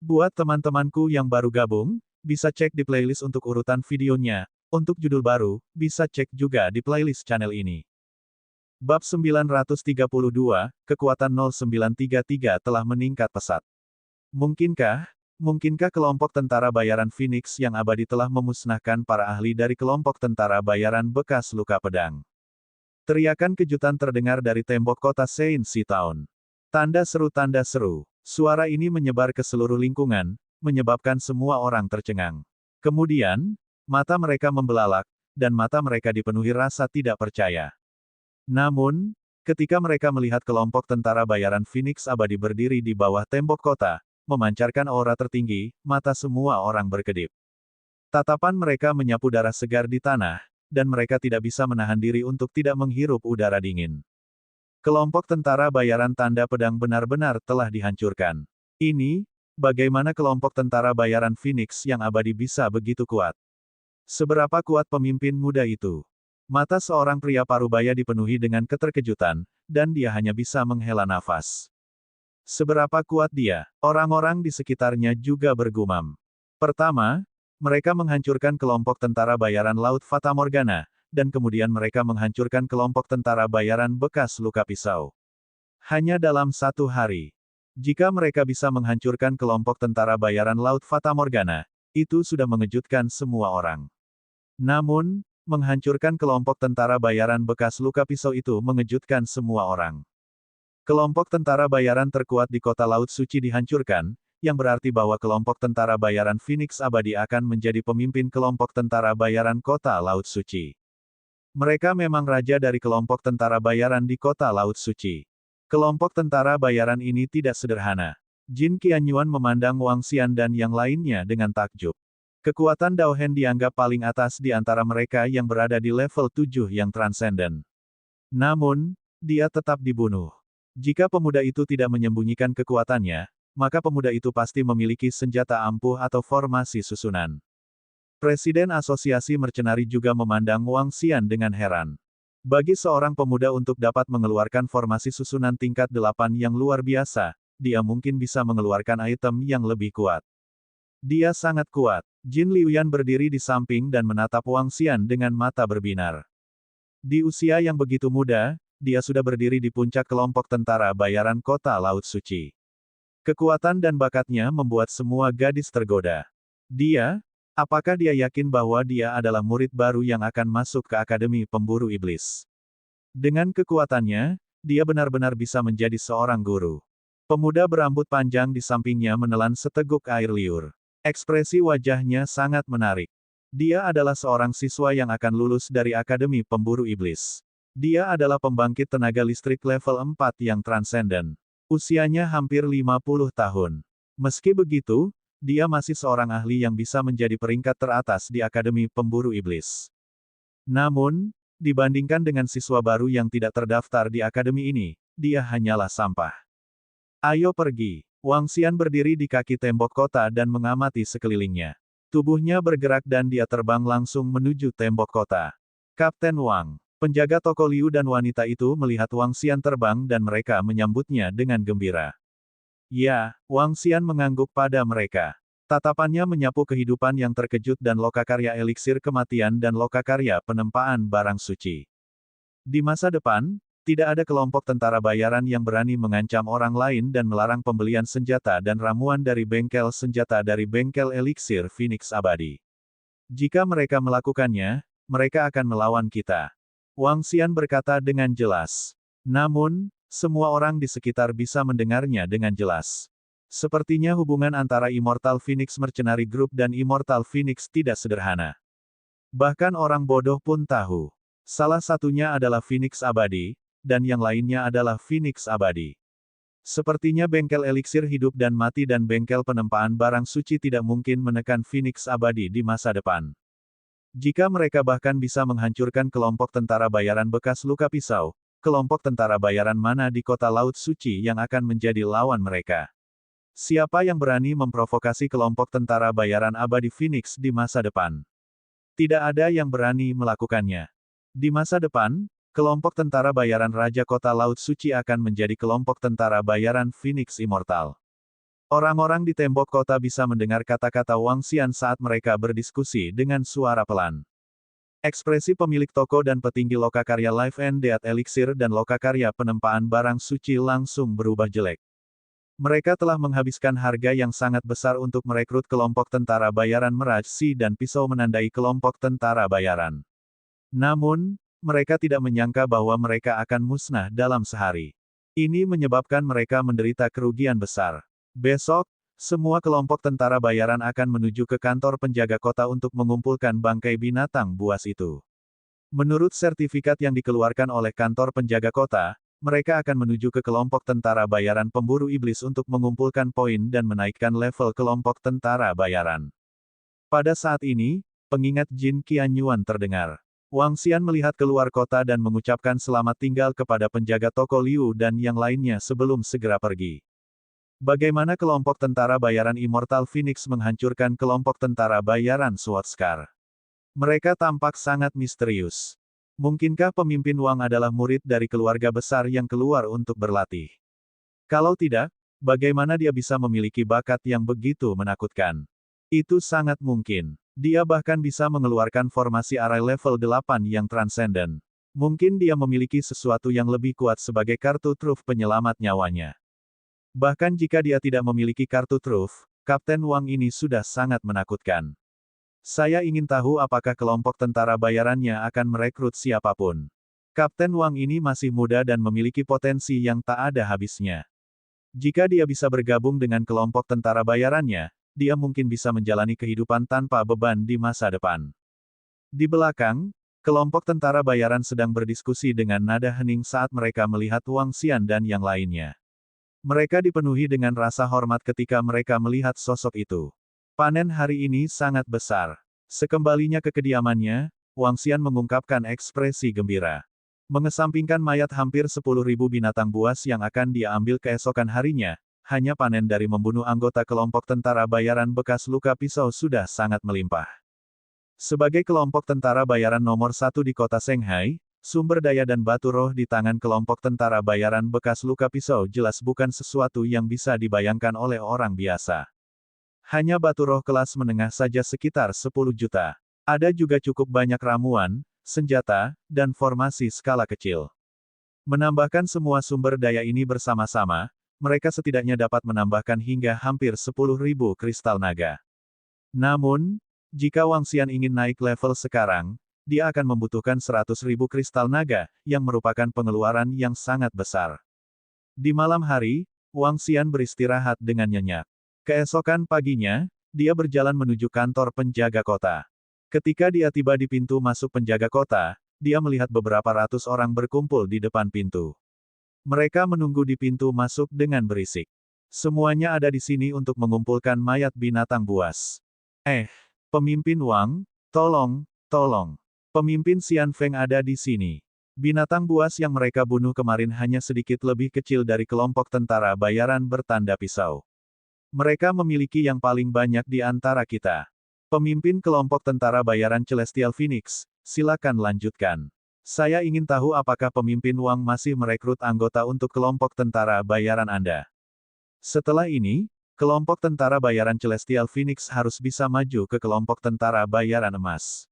Buat teman-temanku yang baru gabung, bisa cek di playlist untuk urutan videonya. Untuk judul baru, bisa cek juga di playlist channel ini. Bab 932, Kekuatan 0933 telah meningkat pesat. Mungkinkah kelompok tentara bayaran Phoenix yang abadi telah memusnahkan para ahli dari kelompok tentara bayaran bekas luka pedang? Teriakan kejutan terdengar dari tembok kota Saint Sea Town. Tanda seru. Suara ini menyebar ke seluruh lingkungan, menyebabkan semua orang tercengang. Kemudian, mata mereka membelalak, dan mata mereka dipenuhi rasa tidak percaya. Namun, ketika mereka melihat kelompok tentara bayaran Phoenix abadi berdiri di bawah tembok kota, memancarkan aura tertinggi, mata semua orang berkedip. Tatapan mereka menyapu darah segar di tanah, dan mereka tidak bisa menahan diri untuk tidak menghirup udara dingin. Kelompok tentara bayaran tanda pedang benar-benar telah dihancurkan. Ini, bagaimana kelompok tentara bayaran Phoenix yang abadi bisa begitu kuat? Seberapa kuat pemimpin muda itu? Mata seorang pria parubaya dipenuhi dengan keterkejutan, dan dia hanya bisa menghela nafas. Seberapa kuat dia? Orang-orang di sekitarnya juga bergumam. Pertama, mereka menghancurkan kelompok tentara bayaran Laut Fata Morgana, dan kemudian mereka menghancurkan kelompok tentara bayaran bekas luka pisau. Hanya dalam satu hari. Jika mereka bisa menghancurkan kelompok tentara bayaran Laut Fata Morgana, itu sudah mengejutkan semua orang. Namun, menghancurkan kelompok tentara bayaran bekas luka pisau itu mengejutkan semua orang. Kelompok tentara bayaran terkuat di kota Laut Suci dihancurkan, yang berarti bahwa kelompok tentara bayaran Phoenix abadi akan menjadi pemimpin kelompok tentara bayaran kota Laut Suci. Mereka memang raja dari kelompok tentara bayaran di kota Laut Suci. Kelompok tentara bayaran ini tidak sederhana. Jin Qianyuan memandang Wang Xian dan yang lainnya dengan takjub. Kekuatan Dao Hen dianggap paling atas di antara mereka yang berada di level 7 yang transenden. Namun, dia tetap dibunuh. Jika pemuda itu tidak menyembunyikan kekuatannya, maka pemuda itu pasti memiliki senjata ampuh atau formasi susunan. Presiden Asosiasi Mercenari juga memandang Wang Xian dengan heran. Bagi seorang pemuda untuk dapat mengeluarkan formasi susunan tingkat 8 yang luar biasa, dia mungkin bisa mengeluarkan item yang lebih kuat. Dia sangat kuat. Jin Liuyan berdiri di samping dan menatap Wang Xian dengan mata berbinar. Di usia yang begitu muda, dia sudah berdiri di puncak kelompok tentara bayaran kota Laut Suci. Kekuatan dan bakatnya membuat semua gadis tergoda. Apakah dia yakin bahwa dia adalah murid baru yang akan masuk ke Akademi Pemburu Iblis? Dengan kekuatannya, dia benar-benar bisa menjadi seorang guru. Pemuda berambut panjang di sampingnya menelan seteguk air liur. Ekspresi wajahnya sangat menarik. Dia adalah seorang siswa yang akan lulus dari Akademi Pemburu Iblis. Dia adalah pembangkit tenaga listrik level 4 yang transenden. Usianya hampir 50 tahun. Meski begitu, dia masih seorang ahli yang bisa menjadi peringkat teratas di Akademi Pemburu Iblis. Namun, dibandingkan dengan siswa baru yang tidak terdaftar di akademi ini, dia hanyalah sampah. Ayo pergi. Wang Xian berdiri di kaki tembok kota dan mengamati sekelilingnya. Tubuhnya bergerak dan dia terbang langsung menuju tembok kota. Kapten Wang. Penjaga toko Liu dan wanita itu melihat Wang Xian terbang dan mereka menyambutnya dengan gembira. Ya, Wang Xian mengangguk pada mereka. Tatapannya menyapu kehidupan yang terkejut dan lokakarya eliksir kematian dan lokakarya penempaan barang suci. Di masa depan, tidak ada kelompok tentara bayaran yang berani mengancam orang lain dan melarang pembelian senjata dan ramuan dari bengkel senjata dari bengkel eliksir Phoenix abadi. Jika mereka melakukannya, mereka akan melawan kita. Wang Xian berkata dengan jelas. Namun, semua orang di sekitar bisa mendengarnya dengan jelas. Sepertinya hubungan antara Immortal Phoenix Mercenary Group dan Immortal Phoenix tidak sederhana. Bahkan orang bodoh pun tahu. Salah satunya adalah Phoenix Abadi, dan yang lainnya adalah Phoenix Abadi. Sepertinya bengkel eliksir hidup dan mati dan bengkel penempaan barang suci tidak mungkin menekan Phoenix Abadi di masa depan. Jika mereka bahkan bisa menghancurkan kelompok tentara bayaran bekas luka pisau, kelompok tentara bayaran mana di kota Laut Suci yang akan menjadi lawan mereka? Siapa yang berani memprovokasi kelompok tentara bayaran abadi Phoenix di masa depan? Tidak ada yang berani melakukannya. Di masa depan, kelompok tentara bayaran Raja Kota Laut Suci akan menjadi kelompok tentara bayaran Phoenix Immortal. Orang-orang di tembok kota bisa mendengar kata-kata Wang Xian saat mereka berdiskusi dengan suara pelan. Ekspresi pemilik toko dan petinggi lokakarya Life and Death Elixir dan lokakarya penempaan barang suci langsung berubah jelek. Mereka telah menghabiskan harga yang sangat besar untuk merekrut kelompok tentara bayaran Mirage Sea dan pisau menandai kelompok tentara bayaran. Namun, mereka tidak menyangka bahwa mereka akan musnah dalam sehari. Ini menyebabkan mereka menderita kerugian besar. Besok, semua kelompok tentara bayaran akan menuju ke kantor penjaga kota untuk mengumpulkan bangkai binatang buas itu. Menurut sertifikat yang dikeluarkan oleh kantor penjaga kota, mereka akan menuju ke kelompok tentara bayaran pemburu iblis untuk mengumpulkan poin dan menaikkan level kelompok tentara bayaran. Pada saat ini, pengingat Jin Qianyuan terdengar. Wang Xian melihat keluar kota dan mengucapkan selamat tinggal kepada penjaga toko Liu dan yang lainnya sebelum segera pergi. Bagaimana kelompok tentara bayaran Immortal Phoenix menghancurkan kelompok tentara bayaran Swordscar? Mereka tampak sangat misterius. Mungkinkah pemimpin Wang adalah murid dari keluarga besar yang keluar untuk berlatih? Kalau tidak, bagaimana dia bisa memiliki bakat yang begitu menakutkan? Itu sangat mungkin. Dia bahkan bisa mengeluarkan formasi arai level 8 yang transenden. Mungkin dia memiliki sesuatu yang lebih kuat sebagai kartu truf penyelamat nyawanya. Bahkan jika dia tidak memiliki kartu truf, Kapten Wang ini sudah sangat menakutkan. Saya ingin tahu apakah kelompok tentara bayarannya akan merekrut siapapun. Kapten Wang ini masih muda dan memiliki potensi yang tak ada habisnya. Jika dia bisa bergabung dengan kelompok tentara bayarannya, dia mungkin bisa menjalani kehidupan tanpa beban di masa depan. Di belakang, kelompok tentara bayaran sedang berdiskusi dengan nada hening saat mereka melihat Wang Xian dan yang lainnya. Mereka dipenuhi dengan rasa hormat ketika mereka melihat sosok itu. Panen hari ini sangat besar. Sekembalinya ke kediamannya, Wang Xian mengungkapkan ekspresi gembira. Mengesampingkan mayat hampir 10.000 binatang buas yang akan dia ambil keesokan harinya, hanya panen dari membunuh anggota kelompok tentara bayaran bekas luka pisau sudah sangat melimpah. Sebagai kelompok tentara bayaran nomor 1 di kota Shanghai, sumber daya dan batu roh di tangan kelompok tentara bayaran bekas luka pisau jelas bukan sesuatu yang bisa dibayangkan oleh orang biasa. Hanya batu roh kelas menengah saja sekitar 10 juta. Ada juga cukup banyak ramuan, senjata, dan formasi skala kecil. Menambahkan semua sumber daya ini bersama-sama, mereka setidaknya dapat menambahkan hingga hampir 10.000 kristal naga. Namun, jika Wang Xian ingin naik level sekarang, dia akan membutuhkan 100.000 kristal naga, yang merupakan pengeluaran yang sangat besar. Di malam hari, Wang Xian beristirahat dengan nyenyak. Keesokan paginya, dia berjalan menuju kantor penjaga kota. Ketika dia tiba di pintu masuk penjaga kota, dia melihat beberapa ratus orang berkumpul di depan pintu. Mereka menunggu di pintu masuk dengan berisik. Semuanya ada di sini untuk mengumpulkan mayat binatang buas. Pemimpin Wang, tolong. Pemimpin Xian Feng ada di sini. Binatang buas yang mereka bunuh kemarin hanya sedikit lebih kecil dari kelompok tentara bayaran bertanda pisau. Mereka memiliki yang paling banyak di antara kita. Pemimpin kelompok tentara bayaran Celestial Phoenix, silakan lanjutkan. Saya ingin tahu apakah pemimpin Wang masih merekrut anggota untuk kelompok tentara bayaran Anda. Setelah ini, kelompok tentara bayaran Celestial Phoenix harus bisa maju ke kelompok tentara bayaran emas.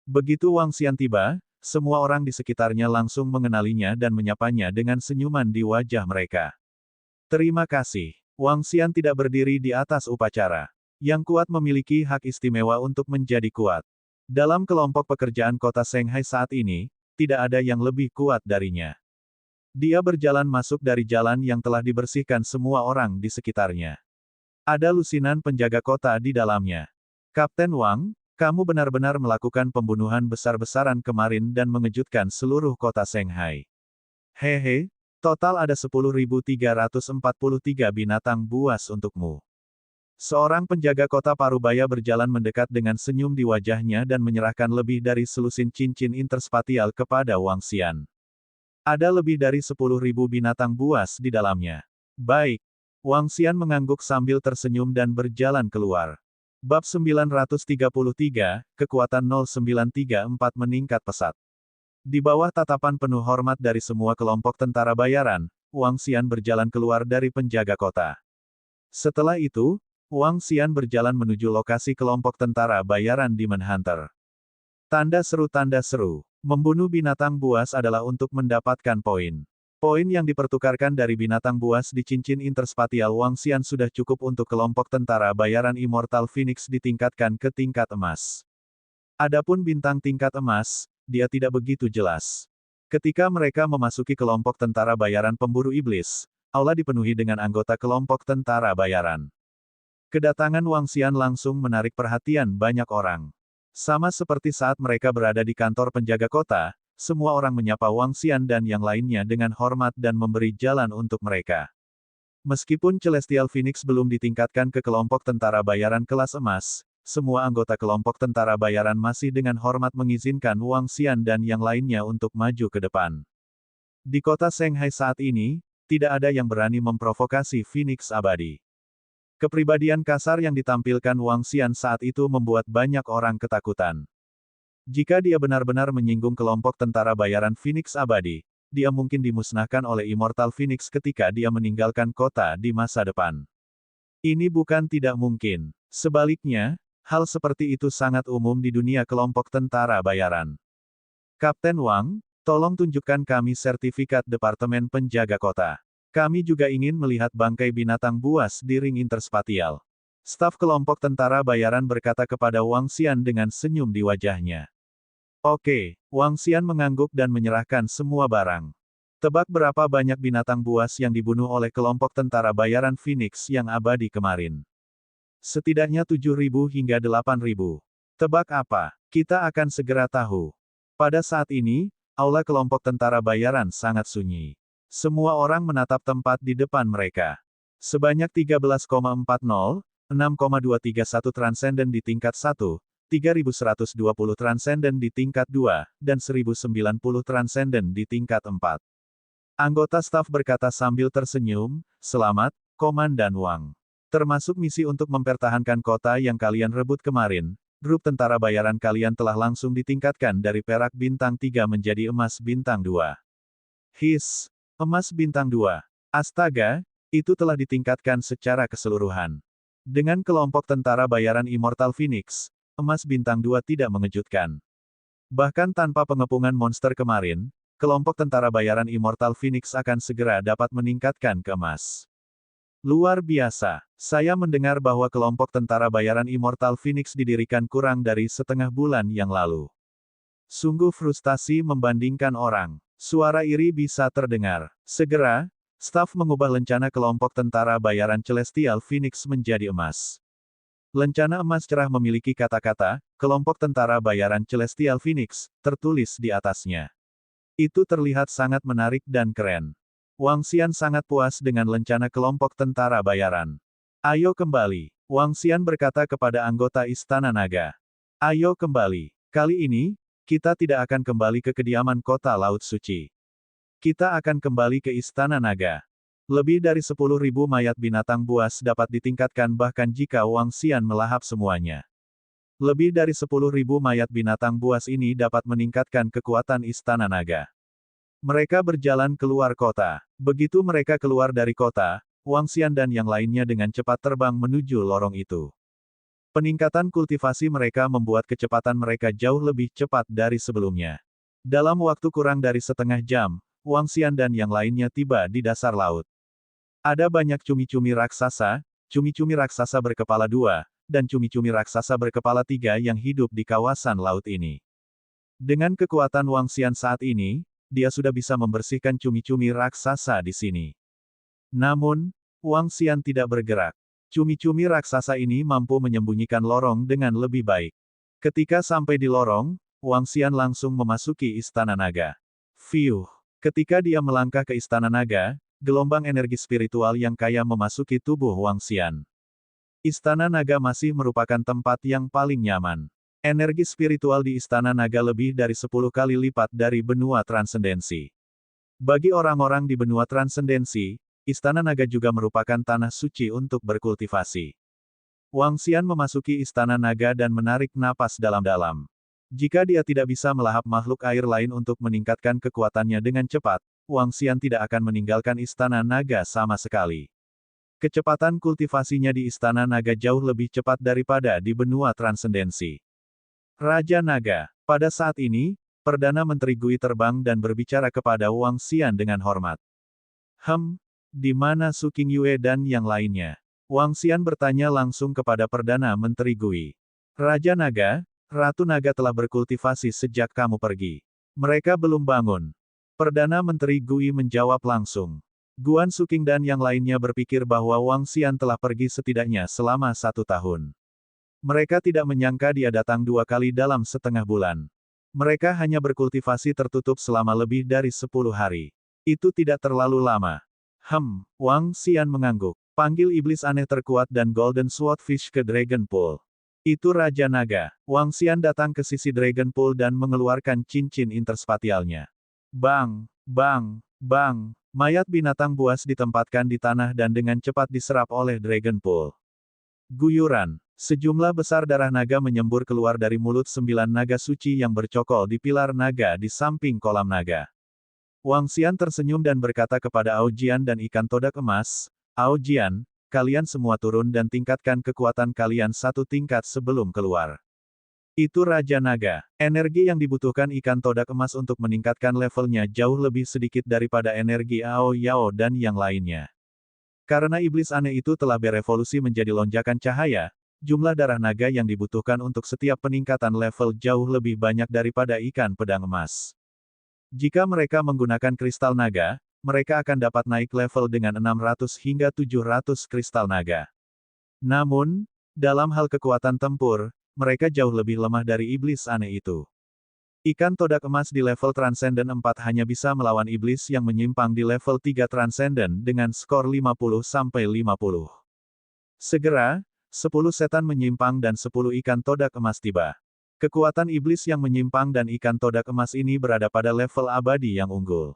Begitu Wang Xian tiba, semua orang di sekitarnya langsung mengenalinya dan menyapanya dengan senyuman di wajah mereka. Terima kasih. Wang Xian tidak berdiri di atas upacara. Yang kuat memiliki hak istimewa untuk menjadi kuat. Dalam kelompok pekerjaan kota Shanghai saat ini, tidak ada yang lebih kuat darinya. Dia berjalan masuk dari jalan yang telah dibersihkan semua orang di sekitarnya. Ada lusinan penjaga kota di dalamnya. Kapten Wang, kamu benar-benar melakukan pembunuhan besar-besaran kemarin dan mengejutkan seluruh kota Shanghai. Hehe, total ada 10.343 binatang buas untukmu. Seorang penjaga kota Parubaya berjalan mendekat dengan senyum di wajahnya dan menyerahkan lebih dari selusin cincin interspatial kepada Wang Xian. Ada lebih dari 10.000 binatang buas di dalamnya. Baik. Wang Xian mengangguk sambil tersenyum dan berjalan keluar. Bab 933, Kekuatan 0934 meningkat pesat. Di bawah tatapan penuh hormat dari semua kelompok tentara bayaran, Wang Xian berjalan keluar dari penjaga kota. Setelah itu, Wang Xian berjalan menuju lokasi kelompok tentara bayaran Demon Hunter. Tanda seru, membunuh binatang buas adalah untuk mendapatkan poin. Poin yang dipertukarkan dari binatang buas di cincin interspatial Wang Xian sudah cukup untuk kelompok tentara bayaran Immortal Phoenix ditingkatkan ke tingkat emas. Adapun bintang tingkat emas, dia tidak begitu jelas. Ketika mereka memasuki kelompok tentara bayaran pemburu iblis, aula dipenuhi dengan anggota kelompok tentara bayaran. Kedatangan Wang Xian langsung menarik perhatian banyak orang. Sama seperti saat mereka berada di kantor penjaga kota, semua orang menyapa Wang Xian dan yang lainnya dengan hormat dan memberi jalan untuk mereka. Meskipun Celestial Phoenix belum ditingkatkan ke kelompok tentara bayaran kelas emas, semua anggota kelompok tentara bayaran masih dengan hormat mengizinkan Wang Xian dan yang lainnya untuk maju ke depan. Di kota Shanghai saat ini, tidak ada yang berani memprovokasi Phoenix abadi. Kepribadian kasar yang ditampilkan Wang Xian saat itu membuat banyak orang ketakutan. Jika dia benar-benar menyinggung kelompok tentara bayaran Phoenix abadi, dia mungkin dimusnahkan oleh Immortal Phoenix ketika dia meninggalkan kota di masa depan. Ini bukan tidak mungkin. Sebaliknya, hal seperti itu sangat umum di dunia kelompok tentara bayaran. Kapten Wang, tolong tunjukkan kami sertifikat Departemen Penjaga Kota. Kami juga ingin melihat bangkai binatang buas di ring interspatial. Staf kelompok tentara bayaran berkata kepada Wang Xian dengan senyum di wajahnya. Oke, Wang Xian mengangguk dan menyerahkan semua barang. Tebak berapa banyak binatang buas yang dibunuh oleh kelompok tentara bayaran Phoenix yang abadi kemarin? Setidaknya 7.000 hingga 8.000. Tebak apa? Kita akan segera tahu. Pada saat ini, aula kelompok tentara bayaran sangat sunyi. Semua orang menatap tempat di depan mereka. Sebanyak 13,40, 6,231 transenden di tingkat 1, 3.120 transenden di tingkat 2, dan 1.090 transenden di tingkat 4. Anggota staf berkata sambil tersenyum, "Selamat, Komandan Wang. Termasuk misi untuk mempertahankan kota yang kalian rebut kemarin, grup tentara bayaran kalian telah langsung ditingkatkan dari perak bintang 3 menjadi emas bintang 2. His. Emas bintang 2. Astaga, itu telah ditingkatkan secara keseluruhan. Dengan kelompok tentara bayaran Immortal Phoenix, emas bintang 2 tidak mengejutkan. Bahkan tanpa pengepungan monster kemarin, kelompok tentara bayaran Immortal Phoenix akan segera dapat meningkatkan ke emas. Luar biasa. Saya mendengar bahwa kelompok tentara bayaran Immortal Phoenix didirikan kurang dari setengah bulan yang lalu. Sungguh frustasi membandingkan orang. Suara iri bisa terdengar. Segera, staf mengubah lencana kelompok tentara bayaran Celestial Phoenix menjadi emas. Lencana emas cerah memiliki kata-kata, kelompok tentara bayaran Celestial Phoenix, tertulis di atasnya. Itu terlihat sangat menarik dan keren. Wang Xian sangat puas dengan lencana kelompok tentara bayaran. Ayo kembali, Wang Xian berkata kepada anggota Istana Naga. Ayo kembali. Kali ini, kita tidak akan kembali ke kediaman kota Laut Suci. Kita akan kembali ke Istana Naga. Lebih dari 10.000 mayat binatang buas dapat ditingkatkan bahkan jika Wang Xian melahap semuanya. Lebih dari 10.000 mayat binatang buas ini dapat meningkatkan kekuatan Istana Naga. Mereka berjalan keluar kota. Begitu mereka keluar dari kota, Wang Xian dan yang lainnya dengan cepat terbang menuju lorong itu. Peningkatan kultivasi mereka membuat kecepatan mereka jauh lebih cepat dari sebelumnya. Dalam waktu kurang dari setengah jam, Wang Xian dan yang lainnya tiba di dasar laut. Ada banyak cumi-cumi raksasa berkepala 2, dan cumi-cumi raksasa berkepala 3 yang hidup di kawasan laut ini. Dengan kekuatan Wang Xian saat ini, dia sudah bisa membersihkan cumi-cumi raksasa di sini. Namun, Wang Xian tidak bergerak. Cumi-cumi raksasa ini mampu menyembunyikan lorong dengan lebih baik. Ketika sampai di lorong, Wang Xian langsung memasuki Istana Naga. Fiuh. Ketika dia melangkah ke Istana Naga, gelombang energi spiritual yang kaya memasuki tubuh Wang Xian. Istana Naga masih merupakan tempat yang paling nyaman. Energi spiritual di Istana Naga lebih dari 10 kali lipat dari benua transendensi. Bagi orang-orang di benua transendensi, Istana Naga juga merupakan tanah suci untuk berkultivasi. Wang Xian memasuki Istana Naga dan menarik napas dalam-dalam. Jika dia tidak bisa melahap makhluk air lain untuk meningkatkan kekuatannya dengan cepat, Wang Xian tidak akan meninggalkan Istana Naga sama sekali. Kecepatan kultivasinya di Istana Naga jauh lebih cepat daripada di benua transendensi. Raja Naga. Pada saat ini, Perdana Menteri Gui terbang dan berbicara kepada Wang Xian dengan hormat. Di mana Su Qingyue dan yang lainnya? Wang Xian bertanya langsung kepada Perdana Menteri Gui. Raja Naga, Ratu Naga telah berkultivasi sejak kamu pergi. Mereka belum bangun. Perdana Menteri Gui menjawab langsung. Guan Suking dan yang lainnya berpikir bahwa Wang Xian telah pergi setidaknya selama 1 tahun. Mereka tidak menyangka dia datang 2 kali dalam setengah bulan. Mereka hanya berkultivasi tertutup selama lebih dari 10 hari. Itu tidak terlalu lama. Wang Xian mengangguk. Panggil iblis aneh terkuat dan Golden Swordfish ke Dragon Pool. Itu Raja Naga. Wang Xian datang ke sisi Dragon Pool dan mengeluarkan cincin interspatialnya. Bang, bang, bang. Mayat binatang buas ditempatkan di tanah dan dengan cepat diserap oleh Dragon Pool. Guyuran. Sejumlah besar darah naga menyembur keluar dari mulut 9 naga suci yang bercokol di pilar naga di samping kolam naga. Wang Xian tersenyum dan berkata kepada Ao Jian dan ikan todak emas, Ao Jian, kalian semua turun dan tingkatkan kekuatan kalian 1 tingkat sebelum keluar. Itu Raja Naga. Energi yang dibutuhkan ikan todak emas untuk meningkatkan levelnya jauh lebih sedikit daripada energi Ao Yao dan yang lainnya. Karena iblis aneh itu telah berevolusi menjadi lonjakan cahaya, jumlah darah naga yang dibutuhkan untuk setiap peningkatan level jauh lebih banyak daripada ikan pedang emas. Jika mereka menggunakan kristal naga, mereka akan dapat naik level dengan 600 hingga 700 kristal naga. Namun, dalam hal kekuatan tempur, mereka jauh lebih lemah dari iblis aneh itu. Ikan todak emas di level Transcendent 4 hanya bisa melawan iblis yang menyimpang di level 3 Transcendent dengan skor 50-50. Segera, 10 setan menyimpang dan 10 ikan todak emas tiba. Kekuatan iblis yang menyimpang dan ikan todak emas ini berada pada level abadi yang unggul.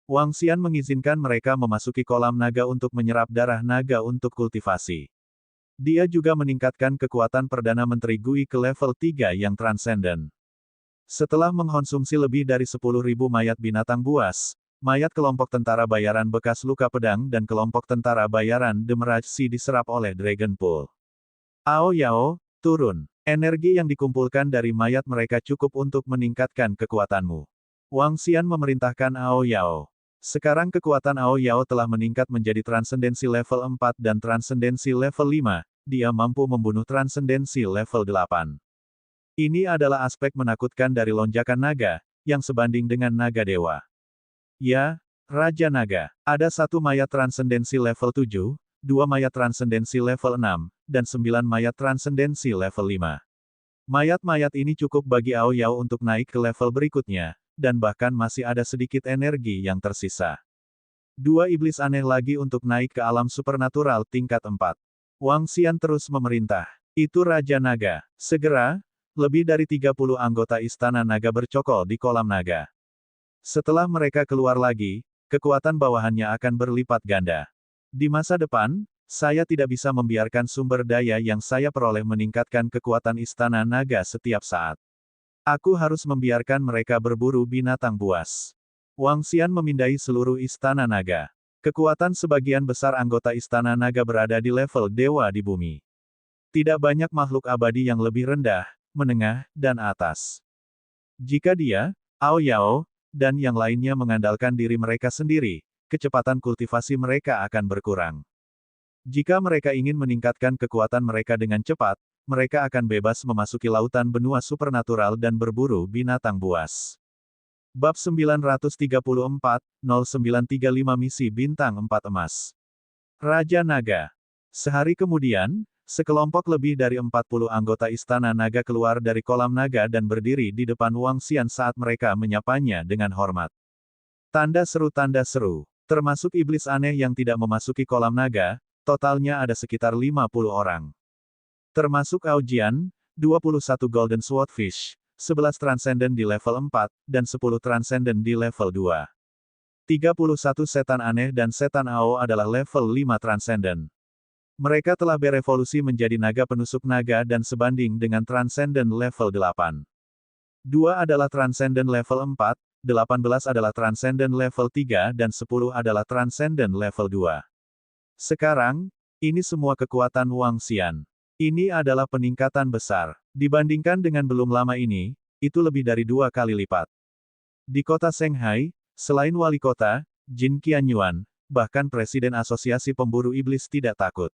Wang Xian mengizinkan mereka memasuki kolam naga untuk menyerap darah naga untuk kultivasi. Dia juga meningkatkan kekuatan Perdana Menteri Gui ke level 3 yang transenden. Setelah mengkonsumsi lebih dari 10.000 mayat binatang buas, mayat kelompok tentara bayaran bekas luka pedang dan kelompok tentara bayaran Demeraj Si diserap oleh Dragon Pool. Ao Yao, turun. Energi yang dikumpulkan dari mayat mereka cukup untuk meningkatkan kekuatanmu. Wang Xian memerintahkan Ao Yao. Sekarang kekuatan Ao Yao telah meningkat menjadi transendensi level 4 dan transendensi level 5, dia mampu membunuh transendensi level 8. Ini adalah aspek menakutkan dari lonjakan naga, yang sebanding dengan naga dewa. Ya, Raja Naga, ada 1 mayat transendensi level 7, 2 mayat transendensi level 6, dan 9 mayat transendensi level 5. Mayat-mayat ini cukup bagi Ao Yao untuk naik ke level berikutnya, dan bahkan masih ada sedikit energi yang tersisa. 2 iblis aneh lagi untuk naik ke alam supernatural tingkat 4. Wang Xian terus memerintah. Itu Raja Naga. Segera, lebih dari 30 anggota Istana Naga bercokol di kolam naga. Setelah mereka keluar lagi, kekuatan bawahannya akan berlipat ganda. Di masa depan, saya tidak bisa membiarkan sumber daya yang saya peroleh meningkatkan kekuatan Istana Naga setiap saat. Aku harus membiarkan mereka berburu binatang buas. Wang Xian memindai seluruh Istana Naga. Kekuatan sebagian besar anggota Istana Naga berada di level dewa di bumi. Tidak banyak makhluk abadi yang lebih rendah, menengah, dan atas. Jika dia, Ao Yao, dan yang lainnya mengandalkan diri mereka sendiri, kecepatan kultivasi mereka akan berkurang. Jika mereka ingin meningkatkan kekuatan mereka dengan cepat, mereka akan bebas memasuki lautan benua supernatural dan berburu binatang buas. Bab 934, 0935 Misi Bintang 4 Emas. Raja Naga. Sehari kemudian, sekelompok lebih dari 40 anggota Istana Naga keluar dari kolam naga dan berdiri di depan Wang Xian saat mereka menyapanya dengan hormat. Tanda seru, termasuk iblis aneh yang tidak memasuki kolam naga, totalnya ada sekitar 50 orang. Termasuk Ao Jian, 21 Golden Swordfish, 11 Transcendent di level 4, dan 10 Transcendent di level 2. 31 setan aneh dan setan Ao adalah level 5 Transcendent. Mereka telah berevolusi menjadi naga penusuk naga dan sebanding dengan Transcendent level 8. 2 adalah Transcendent level 4, 18 adalah Transcendent level 3 dan 10 adalah Transcendent level 2. Sekarang, ini semua kekuatan Wang Xian. Ini adalah peningkatan besar. Dibandingkan dengan belum lama ini, itu lebih dari 2 kali lipat. Di kota Shanghai, selain wali kota, Jin Qianyuan, bahkan Presiden Asosiasi Pemburu Iblis tidak takut.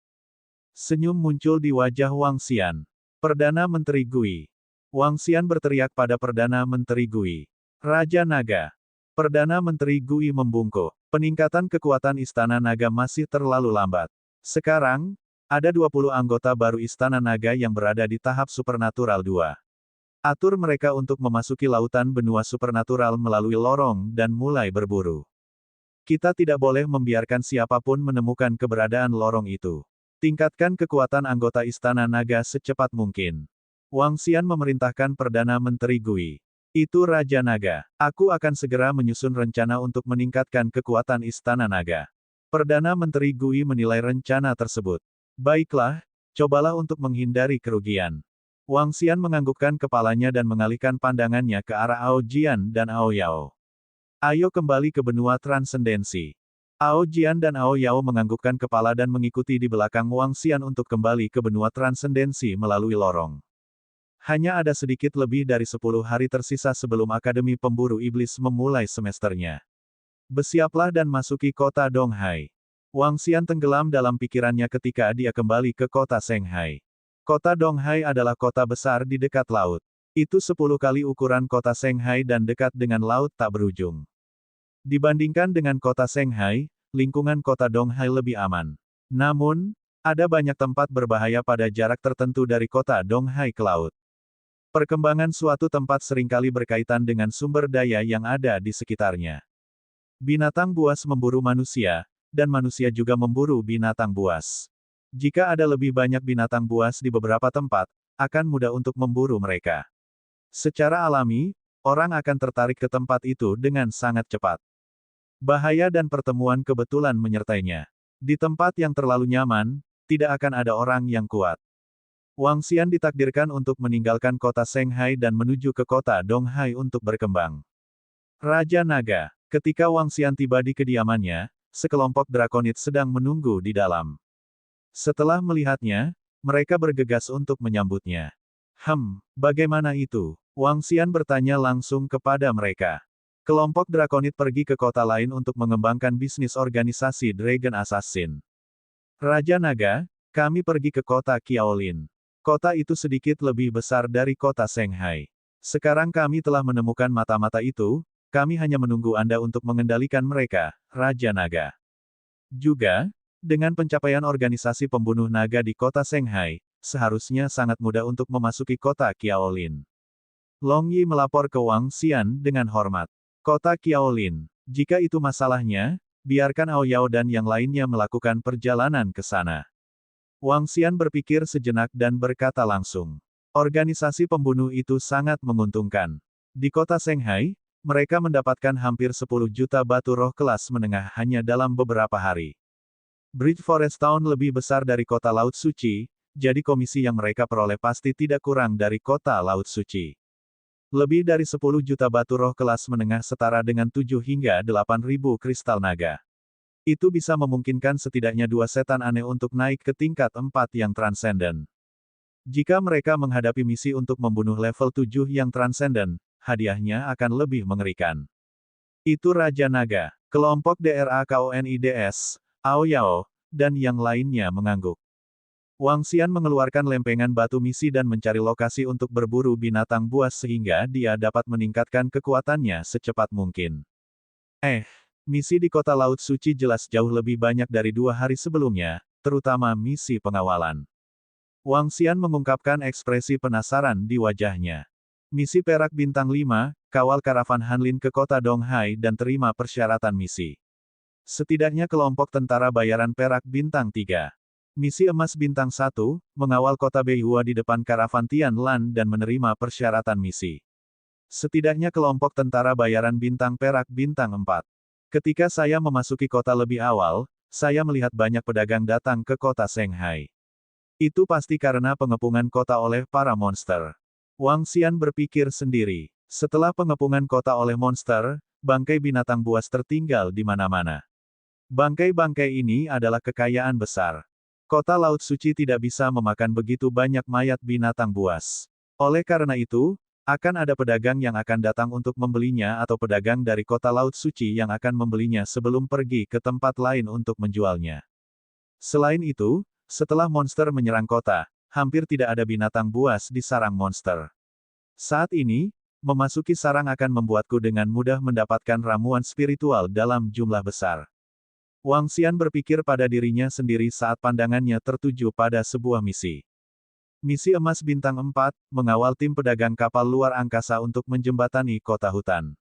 Senyum muncul di wajah Wang Xian. Perdana Menteri Gui. Wang Xian berteriak pada Perdana Menteri Gui. Raja Naga. Perdana Menteri Gui membungkuk. Peningkatan kekuatan Istana Naga masih terlalu lambat. Sekarang, ada 20 anggota baru Istana Naga yang berada di tahap Supernatural 2. Atur mereka untuk memasuki lautan benua supernatural melalui lorong dan mulai berburu. Kita tidak boleh membiarkan siapapun menemukan keberadaan lorong itu. Tingkatkan kekuatan anggota Istana Naga secepat mungkin. Wang Xian memerintahkan Perdana Menteri Gui. Itu Raja Naga. Aku akan segera menyusun rencana untuk meningkatkan kekuatan Istana Naga. Perdana Menteri Gui menilai rencana tersebut. Baiklah, cobalah untuk menghindari kerugian. Wang Xian menganggukkan kepalanya dan mengalihkan pandangannya ke arah Ao Jian dan Ao Yao. Ayo kembali ke benua transendensi. Ao Jian dan Ao Yao menganggukkan kepala dan mengikuti di belakang Wang Xian untuk kembali ke benua transendensi melalui lorong. Hanya ada sedikit lebih dari 10 hari tersisa sebelum Akademi Pemburu Iblis memulai semesternya. Bersiaplah dan masuki kota Donghai. Wang Xian tenggelam dalam pikirannya ketika dia kembali ke kota Shanghai. Kota Donghai adalah kota besar di dekat laut. Itu 10 kali ukuran kota Shanghai dan dekat dengan laut tak berujung. Dibandingkan dengan kota Shanghai, lingkungan kota Donghai lebih aman. Namun, ada banyak tempat berbahaya pada jarak tertentu dari kota Donghai ke laut. Perkembangan suatu tempat seringkali berkaitan dengan sumber daya yang ada di sekitarnya. Binatang buas memburu manusia, dan manusia juga memburu binatang buas. Jika ada lebih banyak binatang buas di beberapa tempat, akan mudah untuk memburu mereka. Secara alami, orang akan tertarik ke tempat itu dengan sangat cepat. Bahaya dan pertemuan kebetulan menyertainya. Di tempat yang terlalu nyaman, tidak akan ada orang yang kuat. Wang Xian ditakdirkan untuk meninggalkan kota Shanghai dan menuju ke kota Donghai untuk berkembang. Raja Naga. Ketika Wang Xian tiba di kediamannya, sekelompok drakonid sedang menunggu di dalam. Setelah melihatnya, mereka bergegas untuk menyambutnya. Bagaimana itu? Wang Xian bertanya langsung kepada mereka. Kelompok drakonid pergi ke kota lain untuk mengembangkan bisnis organisasi Dragon Assassin. Raja Naga, kami pergi ke kota Qiaolin. Kota itu sedikit lebih besar dari kota Shanghai. Sekarang kami telah menemukan mata-mata itu, kami hanya menunggu Anda untuk mengendalikan mereka, Raja Naga. Juga, dengan pencapaian organisasi pembunuh naga di kota Shanghai, seharusnya sangat mudah untuk memasuki kota Qiaolin. Long Yi melapor ke Wang Xian dengan hormat. Kota Qiaolin. Jika itu masalahnya, biarkan Ao Yao dan yang lainnya melakukan perjalanan ke sana. Wang Xian berpikir sejenak dan berkata langsung. Organisasi pembunuh itu sangat menguntungkan. Di kota Shanghai, mereka mendapatkan hampir 10 juta batu roh kelas menengah hanya dalam beberapa hari. Bridge Forest Town lebih besar dari kota Laut Suci, jadi komisi yang mereka peroleh pasti tidak kurang dari kota Laut Suci. Lebih dari 10 juta batu roh kelas menengah setara dengan 7 hingga 8.000 kristal naga. Itu bisa memungkinkan setidaknya 2 setan aneh untuk naik ke tingkat 4 yang transenden. Jika mereka menghadapi misi untuk membunuh level 7 yang transenden, hadiahnya akan lebih mengerikan. Itu Raja Naga, kelompok DRAKONIDS, Ao Yao, dan yang lainnya mengangguk. Wang Xian mengeluarkan lempengan batu misi dan mencari lokasi untuk berburu binatang buas sehingga dia dapat meningkatkan kekuatannya secepat mungkin. Misi di kota Laut Suci jelas jauh lebih banyak dari 2 hari sebelumnya, terutama misi pengawalan. Wang Xian mengungkapkan ekspresi penasaran di wajahnya. Misi perak bintang 5, kawal karavan Hanlin ke kota Donghai dan terima persyaratan misi. Setidaknya kelompok tentara bayaran perak bintang 3. Misi emas bintang 1, mengawal kota Beihua di depan karavan Tian Lan dan menerima persyaratan misi. Setidaknya kelompok tentara bayaran bintang perak bintang 4. Ketika saya memasuki kota lebih awal, saya melihat banyak pedagang datang ke kota Shanghai. Itu pasti karena pengepungan kota oleh para monster. Wang Xian berpikir sendiri. Setelah pengepungan kota oleh monster, bangkai binatang buas tertinggal di mana-mana. Bangkai-bangkai ini adalah kekayaan besar. Kota Laut Suci tidak bisa memakan begitu banyak mayat binatang buas. Oleh karena itu, akan ada pedagang yang akan datang untuk membelinya atau pedagang dari Kota Laut Suci yang akan membelinya sebelum pergi ke tempat lain untuk menjualnya. Selain itu, setelah monster menyerang kota, hampir tidak ada binatang buas di sarang monster. Saat ini, memasuki sarang akan membuatku dengan mudah mendapatkan ramuan spiritual dalam jumlah besar. Wang Xian berpikir pada dirinya sendiri saat pandangannya tertuju pada sebuah misi. Misi emas bintang 4, mengawal tim pedagang kapal luar angkasa untuk menjembatani kota hutan.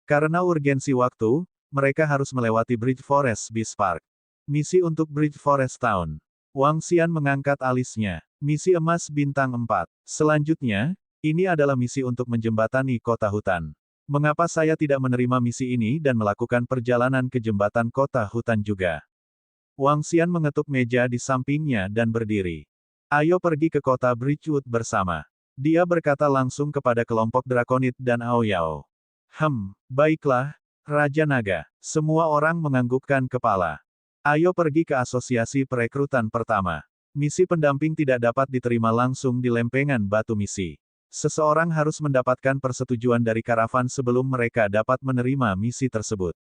Karena urgensi waktu, mereka harus melewati Bridge Forest Beast Park. Misi untuk Bridge Forest Town. Wang Xian mengangkat alisnya. Misi emas bintang 4. Selanjutnya, ini adalah misi untuk menjembatani kota hutan. Mengapa saya tidak menerima misi ini dan melakukan perjalanan ke jembatan kota hutan juga? Wang Xian mengetuk meja di sampingnya dan berdiri. Ayo pergi ke kota Bridgewood bersama. Dia berkata langsung kepada kelompok Drakonid dan Aoyao. Baiklah, Raja Naga. Semua orang menganggukkan kepala. Ayo pergi ke asosiasi perekrutan pertama. Misi pendamping tidak dapat diterima langsung di lempengan batu misi. Seseorang harus mendapatkan persetujuan dari karavan sebelum mereka dapat menerima misi tersebut.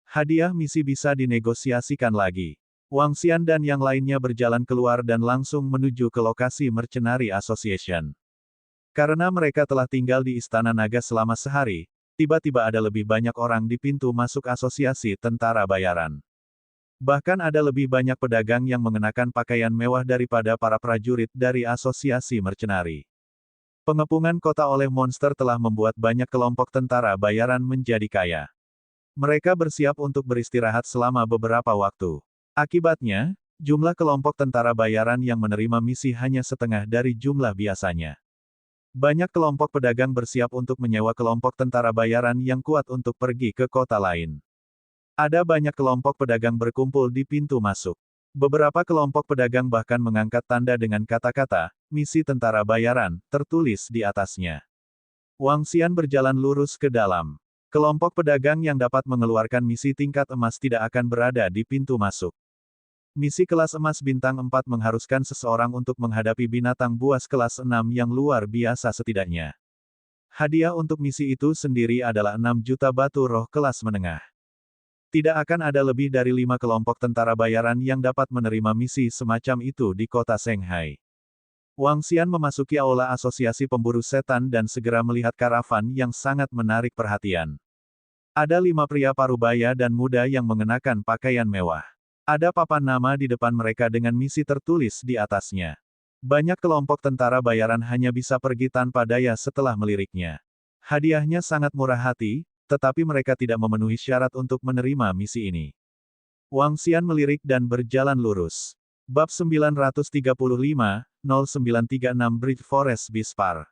Hadiah misi bisa dinegosiasikan lagi. Wang Xian dan yang lainnya berjalan keluar dan langsung menuju ke lokasi Mercenary Association. Karena mereka telah tinggal di Istana Naga selama sehari, tiba-tiba ada lebih banyak orang di pintu masuk asosiasi tentara bayaran. Bahkan ada lebih banyak pedagang yang mengenakan pakaian mewah daripada para prajurit dari asosiasi Mercenary. Pengepungan kota oleh monster telah membuat banyak kelompok tentara bayaran menjadi kaya. Mereka bersiap untuk beristirahat selama beberapa waktu. Akibatnya, jumlah kelompok tentara bayaran yang menerima misi hanya setengah dari jumlah biasanya. Banyak kelompok pedagang bersiap untuk menyewa kelompok tentara bayaran yang kuat untuk pergi ke kota lain. Ada banyak kelompok pedagang berkumpul di pintu masuk. Beberapa kelompok pedagang bahkan mengangkat tanda dengan kata-kata, misi tentara bayaran, tertulis di atasnya. Wang Xian berjalan lurus ke dalam. Kelompok pedagang yang dapat mengeluarkan misi tingkat emas tidak akan berada di pintu masuk. Misi kelas emas bintang 4 mengharuskan seseorang untuk menghadapi binatang buas kelas 6 yang luar biasa setidaknya. Hadiah untuk misi itu sendiri adalah 6 juta batu roh kelas menengah. Tidak akan ada lebih dari 5 kelompok tentara bayaran yang dapat menerima misi semacam itu di kota Shanghai. Wang Xian memasuki aula asosiasi pemburu setan dan segera melihat karavan yang sangat menarik perhatian. Ada 5 pria parubaya dan muda yang mengenakan pakaian mewah. Ada papan nama di depan mereka dengan misi tertulis di atasnya. Banyak kelompok tentara bayaran hanya bisa pergi tanpa daya setelah meliriknya. Hadiahnya sangat murah hati, tetapi mereka tidak memenuhi syarat untuk menerima misi ini. Wang Xian melirik dan berjalan lurus. Bab 935, 0936 Bridge Forest Beast Park.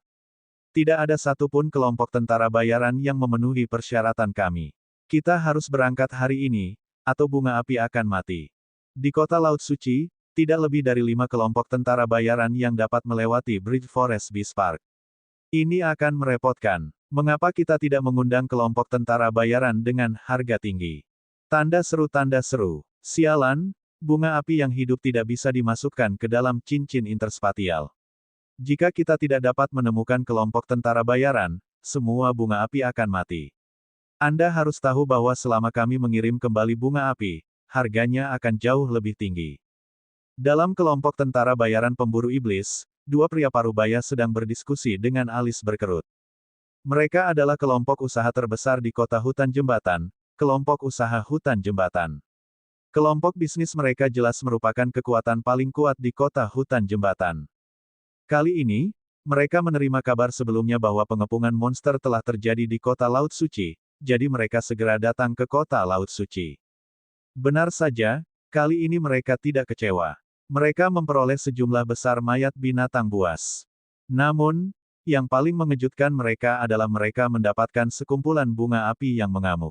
Tidak ada satupun kelompok tentara bayaran yang memenuhi persyaratan kami. Kita harus berangkat hari ini, atau bunga api akan mati. Di kota Laut Suci, tidak lebih dari 5 kelompok tentara bayaran yang dapat melewati Bridge Forest Beast Park. Ini akan merepotkan. Mengapa kita tidak mengundang kelompok tentara bayaran dengan harga tinggi? Tanda seru. Sialan, bunga api yang hidup tidak bisa dimasukkan ke dalam cincin interspatial. Jika kita tidak dapat menemukan kelompok tentara bayaran, semua bunga api akan mati. Anda harus tahu bahwa selama kami mengirim kembali bunga api, harganya akan jauh lebih tinggi. Dalam kelompok tentara bayaran pemburu iblis, 2 pria parubaya sedang berdiskusi dengan alis berkerut. Mereka adalah kelompok usaha terbesar di kota hutan jembatan, kelompok usaha hutan jembatan. Kelompok bisnis mereka jelas merupakan kekuatan paling kuat di kota hutan jembatan. Kali ini, mereka menerima kabar sebelumnya bahwa pengepungan monster telah terjadi di kota Laut Suci, jadi mereka segera datang ke kota Laut Suci. Benar saja, kali ini mereka tidak kecewa. Mereka memperoleh sejumlah besar mayat binatang buas. Namun, yang paling mengejutkan mereka adalah mereka mendapatkan sekumpulan bunga api yang mengamuk.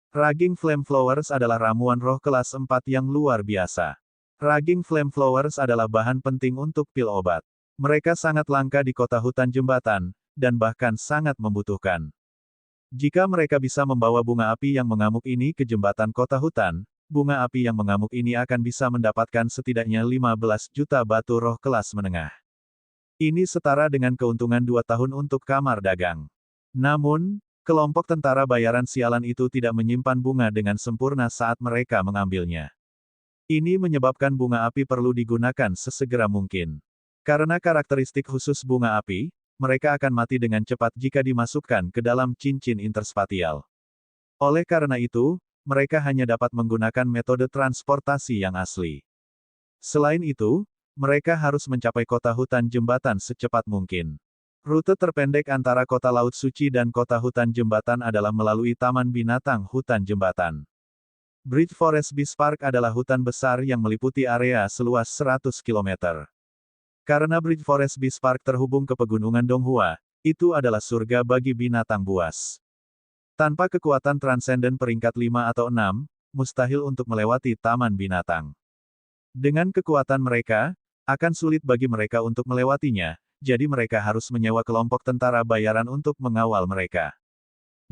Raging Flame Flowers adalah ramuan roh kelas 4 yang luar biasa. Raging Flame Flowers adalah bahan penting untuk pil obat. Mereka sangat langka di kota hutan jembatan, dan bahkan sangat membutuhkan. Jika mereka bisa membawa bunga api yang mengamuk ini ke jembatan kota hutan, bunga api yang mengamuk ini akan bisa mendapatkan setidaknya 15 juta batu roh kelas menengah. Ini setara dengan keuntungan 2 tahun untuk kamar dagang. Namun, kelompok tentara bayaran sialan itu tidak menyimpan bunga dengan sempurna saat mereka mengambilnya. Ini menyebabkan bunga api perlu digunakan sesegera mungkin. Karena karakteristik khusus bunga api, mereka akan mati dengan cepat jika dimasukkan ke dalam cincin interspatial. Oleh karena itu, mereka hanya dapat menggunakan metode transportasi yang asli. Selain itu, mereka harus mencapai kota hutan jembatan secepat mungkin. Rute terpendek antara kota Laut Suci dan kota hutan jembatan adalah melalui Taman Binatang Hutan Jembatan. Bridge Forest Beast Park adalah hutan besar yang meliputi area seluas 100 km. Karena Bridge Forest Beast Park terhubung ke pegunungan Donghua, itu adalah surga bagi binatang buas. Tanpa kekuatan transenden peringkat 5 atau 6, mustahil untuk melewati taman binatang. Dengan kekuatan mereka, akan sulit bagi mereka untuk melewatinya, jadi mereka harus menyewa kelompok tentara bayaran untuk mengawal mereka.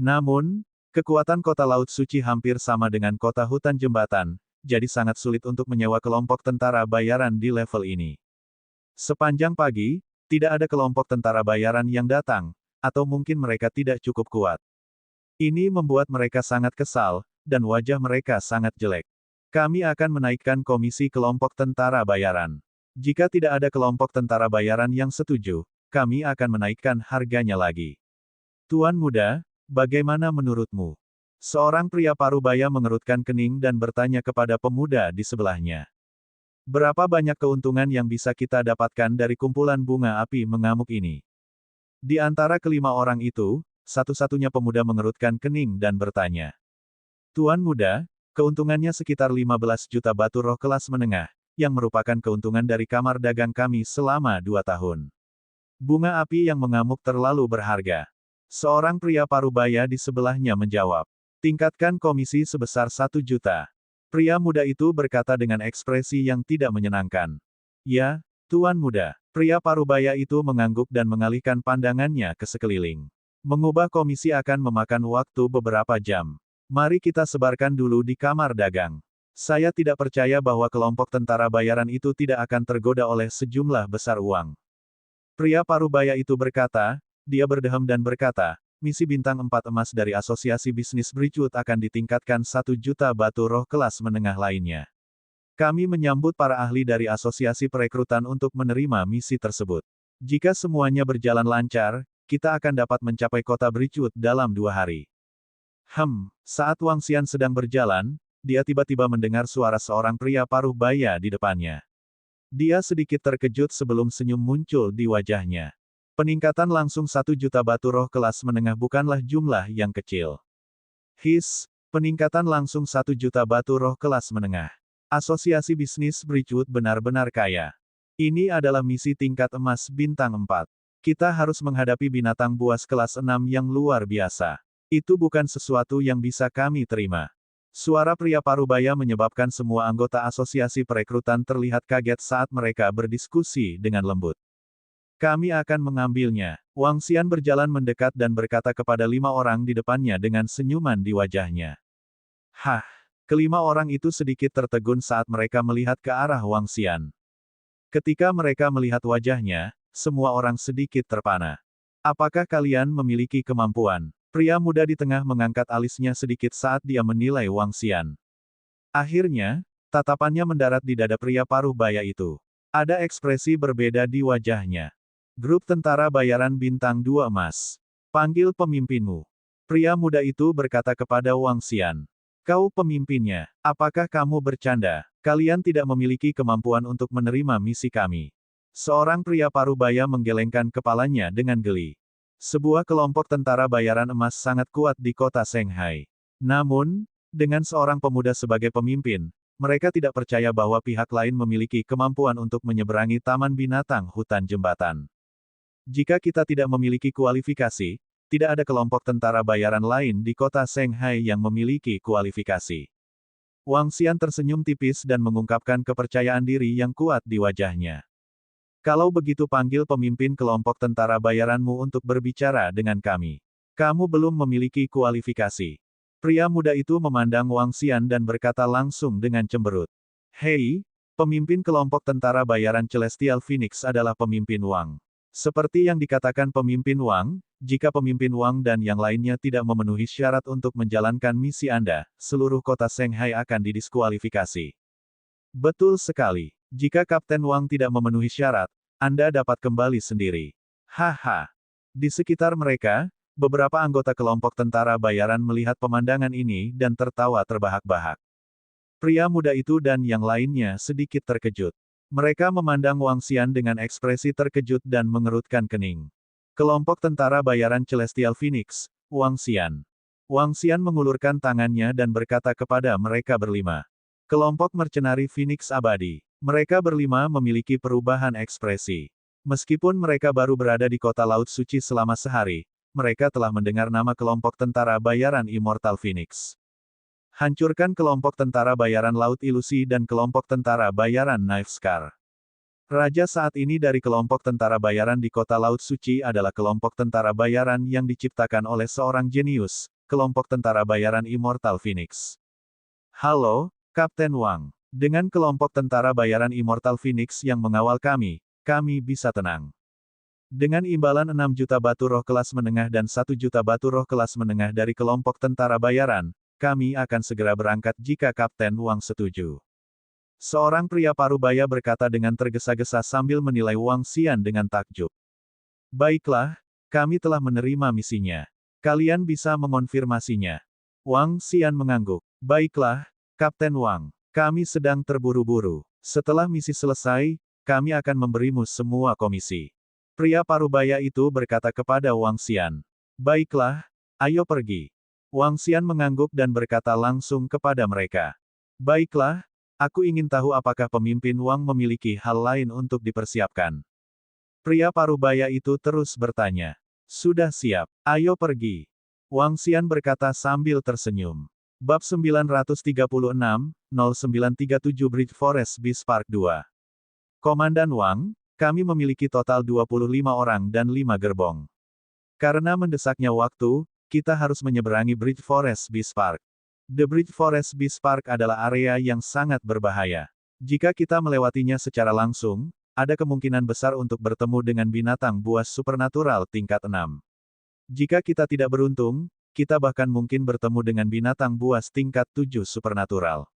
Namun, kekuatan kota Laut Suci hampir sama dengan kota hutan jembatan, jadi sangat sulit untuk menyewa kelompok tentara bayaran di level ini. Sepanjang pagi, tidak ada kelompok tentara bayaran yang datang, atau mungkin mereka tidak cukup kuat. Ini membuat mereka sangat kesal, dan wajah mereka sangat jelek. Kami akan menaikkan komisi kelompok tentara bayaran. Jika tidak ada kelompok tentara bayaran yang setuju, kami akan menaikkan harganya lagi. Tuan muda, bagaimana menurutmu? Seorang pria parubaya mengerutkan kening dan bertanya kepada pemuda di sebelahnya. Berapa banyak keuntungan yang bisa kita dapatkan dari kumpulan bunga api mengamuk ini? Di antara kelima orang itu, satu-satunya pemuda mengerutkan kening dan bertanya. Tuan muda, keuntungannya sekitar 15 juta batu roh kelas menengah, yang merupakan keuntungan dari kamar dagang kami selama 2 tahun. Bunga api yang mengamuk terlalu berharga. Seorang pria parubaya di sebelahnya menjawab. Tingkatkan komisi sebesar 1 juta. Pria muda itu berkata dengan ekspresi yang tidak menyenangkan. Ya, Tuan muda. Pria parubaya itu mengangguk dan mengalihkan pandangannya ke sekeliling. Mengubah komisi akan memakan waktu beberapa jam. Mari kita sebarkan dulu di kamar dagang. Saya tidak percaya bahwa kelompok tentara bayaran itu tidak akan tergoda oleh sejumlah besar uang. Pria parubaya itu berkata, dia berdehem dan berkata, misi bintang 4 emas dari Asosiasi Bisnis Bridgewood akan ditingkatkan 1 juta batu roh kelas menengah lainnya. Kami menyambut para ahli dari asosiasi perekrutan untuk menerima misi tersebut. Jika semuanya berjalan lancar, kita akan dapat mencapai kota Bridgewood dalam 2 hari. Saat Wang Xian sedang berjalan, dia tiba-tiba mendengar suara seorang pria paruh baya di depannya. Dia sedikit terkejut sebelum senyum muncul di wajahnya. Peningkatan langsung 1 juta batu roh kelas menengah bukanlah jumlah yang kecil. Peningkatan langsung 1 juta batu roh kelas menengah. Asosiasi Bisnis Bridgewood benar-benar kaya. Ini adalah misi tingkat emas bintang 4. Kita harus menghadapi binatang buas kelas 6 yang luar biasa. Itu bukan sesuatu yang bisa kami terima. Suara pria parubaya menyebabkan semua anggota asosiasi perekrutan terlihat kaget saat mereka berdiskusi dengan lembut. Kami akan mengambilnya. Wang Xian berjalan mendekat dan berkata kepada 5 orang di depannya dengan senyuman di wajahnya. Kelima orang itu sedikit tertegun saat mereka melihat ke arah Wang Xian. Ketika mereka melihat wajahnya, semua orang sedikit terpana. Apakah kalian memiliki kemampuan? Pria muda di tengah mengangkat alisnya sedikit saat dia menilai Wang Xian. Akhirnya, tatapannya mendarat di dada pria paruh baya itu. Ada ekspresi berbeda di wajahnya. Grup tentara bayaran bintang 2 emas. Panggil pemimpinmu. Pria muda itu berkata kepada Wang Xian. Kau pemimpinnya. Apakah kamu bercanda? Kalian tidak memiliki kemampuan untuk menerima misi kami. Seorang pria parubaya menggelengkan kepalanya dengan geli. Sebuah kelompok tentara bayaran emas sangat kuat di kota Shanghai. Namun, dengan seorang pemuda sebagai pemimpin, mereka tidak percaya bahwa pihak lain memiliki kemampuan untuk menyeberangi taman binatang hutan jembatan. Jika kita tidak memiliki kualifikasi, tidak ada kelompok tentara bayaran lain di kota Shanghai yang memiliki kualifikasi. Wang Xian tersenyum tipis dan mengungkapkan kepercayaan diri yang kuat di wajahnya. Kalau begitu panggil pemimpin kelompok tentara bayaranmu untuk berbicara dengan kami. Kamu belum memiliki kualifikasi. Pria muda itu memandang Wang Xian dan berkata langsung dengan cemberut. Hei, pemimpin kelompok tentara bayaran Celestial Phoenix adalah pemimpin Wang. Seperti yang dikatakan pemimpin Wang, jika pemimpin Wang dan yang lainnya tidak memenuhi syarat untuk menjalankan misi Anda, seluruh kota Shanghai akan didiskualifikasi. Betul sekali. Jika Kapten Wang tidak memenuhi syarat, Anda dapat kembali sendiri. Haha. Di sekitar mereka, beberapa anggota kelompok tentara bayaran melihat pemandangan ini dan tertawa terbahak-bahak. Pria muda itu dan yang lainnya sedikit terkejut. Mereka memandang Wang Xian dengan ekspresi terkejut dan mengerutkan kening. Kelompok tentara bayaran Celestial Phoenix, Wang Xian. Wang Xian mengulurkan tangannya dan berkata kepada mereka berlima. Kelompok mercenari Phoenix Abadi. Mereka berlima memiliki perubahan ekspresi. Meskipun mereka baru berada di kota Laut Suci selama sehari, mereka telah mendengar nama kelompok tentara bayaran Immortal Phoenix. Hancurkan kelompok tentara bayaran Laut Ilusi dan kelompok tentara bayaran Knife Scar. Raja saat ini dari kelompok tentara bayaran di kota Laut Suci adalah kelompok tentara bayaran yang diciptakan oleh seorang jenius, kelompok tentara bayaran Immortal Phoenix. Halo, Kapten Wang. Dengan kelompok tentara bayaran Immortal Phoenix yang mengawal kami bisa tenang. Dengan imbalan 6 juta batu roh kelas menengah dan 1 juta batu roh kelas menengah dari kelompok tentara bayaran, kami akan segera berangkat jika Kapten Wang setuju. Seorang pria parubaya berkata dengan tergesa-gesa sambil menilai Wang Xian dengan takjub. Baiklah, kami telah menerima misinya. Kalian bisa mengonfirmasinya. Wang Xian mengangguk. Baiklah, Kapten Wang. Kami sedang terburu-buru. Setelah misi selesai, kami akan memberimu semua komisi. Pria parubaya itu berkata kepada Wang Xian. Baiklah, ayo pergi. Wang Xian mengangguk dan berkata langsung kepada mereka. Baiklah, aku ingin tahu apakah pemimpin Wang memiliki hal lain untuk dipersiapkan. Pria parubaya itu terus bertanya. Sudah siap, ayo pergi. Wang Xian berkata sambil tersenyum. Bab 936, 0937 Bridge Forest Beast Park 2. Komandan Wang, kami memiliki total 25 orang dan 5 gerbong. Karena mendesaknya waktu, kita harus menyeberangi Bridge Forest Beast Park. The Bridge Forest Beast Park adalah area yang sangat berbahaya. Jika kita melewatinya secara langsung, ada kemungkinan besar untuk bertemu dengan binatang buas supernatural tingkat 6. Jika kita tidak beruntung, kita bahkan mungkin bertemu dengan binatang buas tingkat 7 supernatural.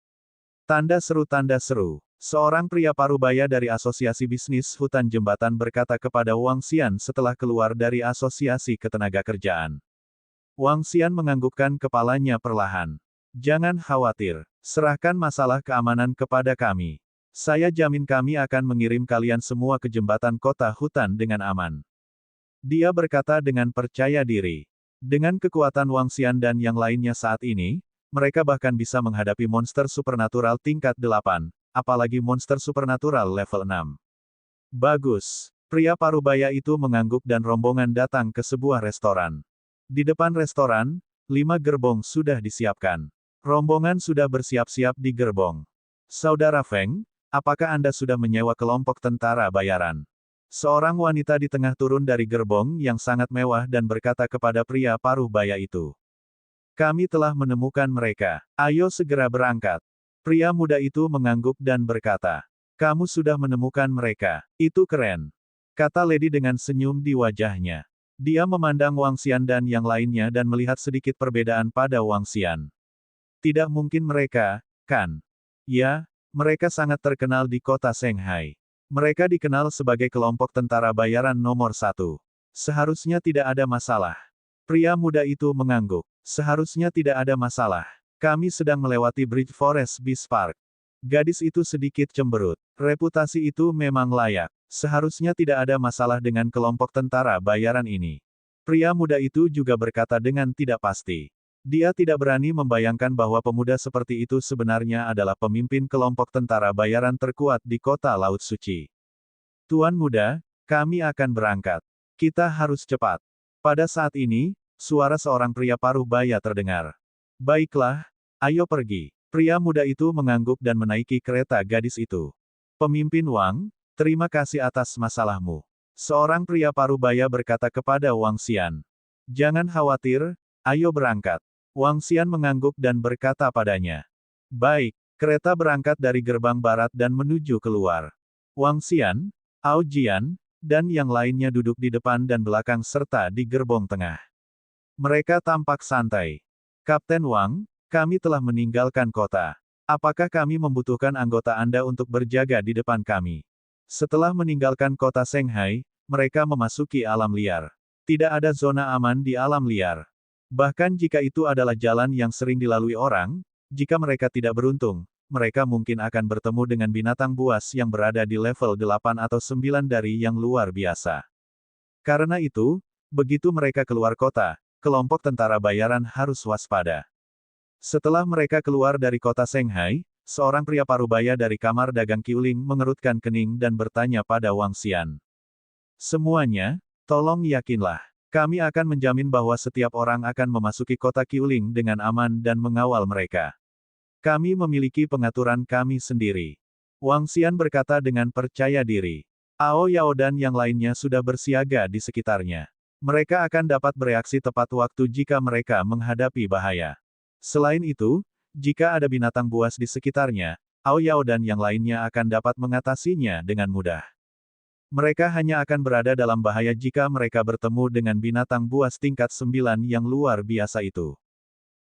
Tanda seru tanda seru. Seorang pria parubaya dari Asosiasi Bisnis Hutan Jembatan berkata kepada Wang Xian setelah keluar dari Asosiasi Ketenagakerjaan. Wang Xian menganggukkan kepalanya perlahan. Jangan khawatir. Serahkan masalah keamanan kepada kami. Saya jamin kami akan mengirim kalian semua ke jembatan kota hutan dengan aman. Dia berkata dengan percaya diri. Dengan kekuatan Wang Xian dan yang lainnya saat ini, mereka bahkan bisa menghadapi monster supernatural tingkat 8, apalagi monster supernatural level 6. Bagus. Pria parubaya itu mengangguk dan rombongan datang ke sebuah restoran. Di depan restoran, 5 gerbong sudah disiapkan. Rombongan sudah bersiap-siap di gerbong. Saudara Feng, apakah Anda sudah menyewa kelompok tentara bayaran? Seorang wanita di tengah turun dari gerbong yang sangat mewah dan berkata kepada pria parubaya itu. Kami telah menemukan mereka. Ayo segera berangkat. Pria muda itu mengangguk dan berkata. Kamu sudah menemukan mereka. Itu keren. Kata Lady dengan senyum di wajahnya. Dia memandang Wang Xian dan yang lainnya dan melihat sedikit perbedaan pada Wang Xian. Tidak mungkin mereka, kan? Ya, mereka sangat terkenal di kota Shanghai. Mereka dikenal sebagai kelompok tentara bayaran nomor 1. Seharusnya tidak ada masalah. Pria muda itu mengangguk. Seharusnya tidak ada masalah. Kami sedang melewati Bridge Forest Beast Park. Gadis itu sedikit cemberut. Reputasi itu memang layak. Seharusnya tidak ada masalah dengan kelompok tentara bayaran ini. Pria muda itu juga berkata dengan tidak pasti. Dia tidak berani membayangkan bahwa pemuda seperti itu sebenarnya adalah pemimpin kelompok tentara bayaran terkuat di kota Laut Suci. Tuan muda, kami akan berangkat. Kita harus cepat. Pada saat ini, suara seorang pria parubaya terdengar. Baiklah, ayo pergi. Pria muda itu mengangguk dan menaiki kereta gadis itu. Pemimpin Wang, terima kasih atas masalahmu. Seorang pria parubaya berkata kepada Wang Xian. Jangan khawatir, ayo berangkat. Wang Xian mengangguk dan berkata padanya. Baik, kereta berangkat dari gerbang barat dan menuju keluar. Wang Xian, Ao Jian, dan yang lainnya duduk di depan dan belakang serta di gerbong tengah. Mereka tampak santai. Kapten Wang, kami telah meninggalkan kota. Apakah kami membutuhkan anggota Anda untuk berjaga di depan kami? Setelah meninggalkan kota Shanghai, mereka memasuki alam liar. Tidak ada zona aman di alam liar. Bahkan jika itu adalah jalan yang sering dilalui orang, jika mereka tidak beruntung, mereka mungkin akan bertemu dengan binatang buas yang berada di level 8 atau 9 dari yang luar biasa. Karena itu, begitu mereka keluar kota, kelompok tentara bayaran harus waspada. Setelah mereka keluar dari kota Shanghai, seorang pria parubaya dari kamar dagang Qiuling mengerutkan kening dan bertanya pada Wang Xian. Semuanya, tolong yakinlah. Kami akan menjamin bahwa setiap orang akan memasuki kota Qiuling dengan aman dan mengawal mereka. Kami memiliki pengaturan kami sendiri. Wang Xian berkata dengan percaya diri. Ao Yao dan yang lainnya sudah bersiaga di sekitarnya. Mereka akan dapat bereaksi tepat waktu jika mereka menghadapi bahaya. Selain itu, jika ada binatang buas di sekitarnya, Ao Yao dan yang lainnya akan dapat mengatasinya dengan mudah. Mereka hanya akan berada dalam bahaya jika mereka bertemu dengan binatang buas tingkat 9 yang luar biasa itu.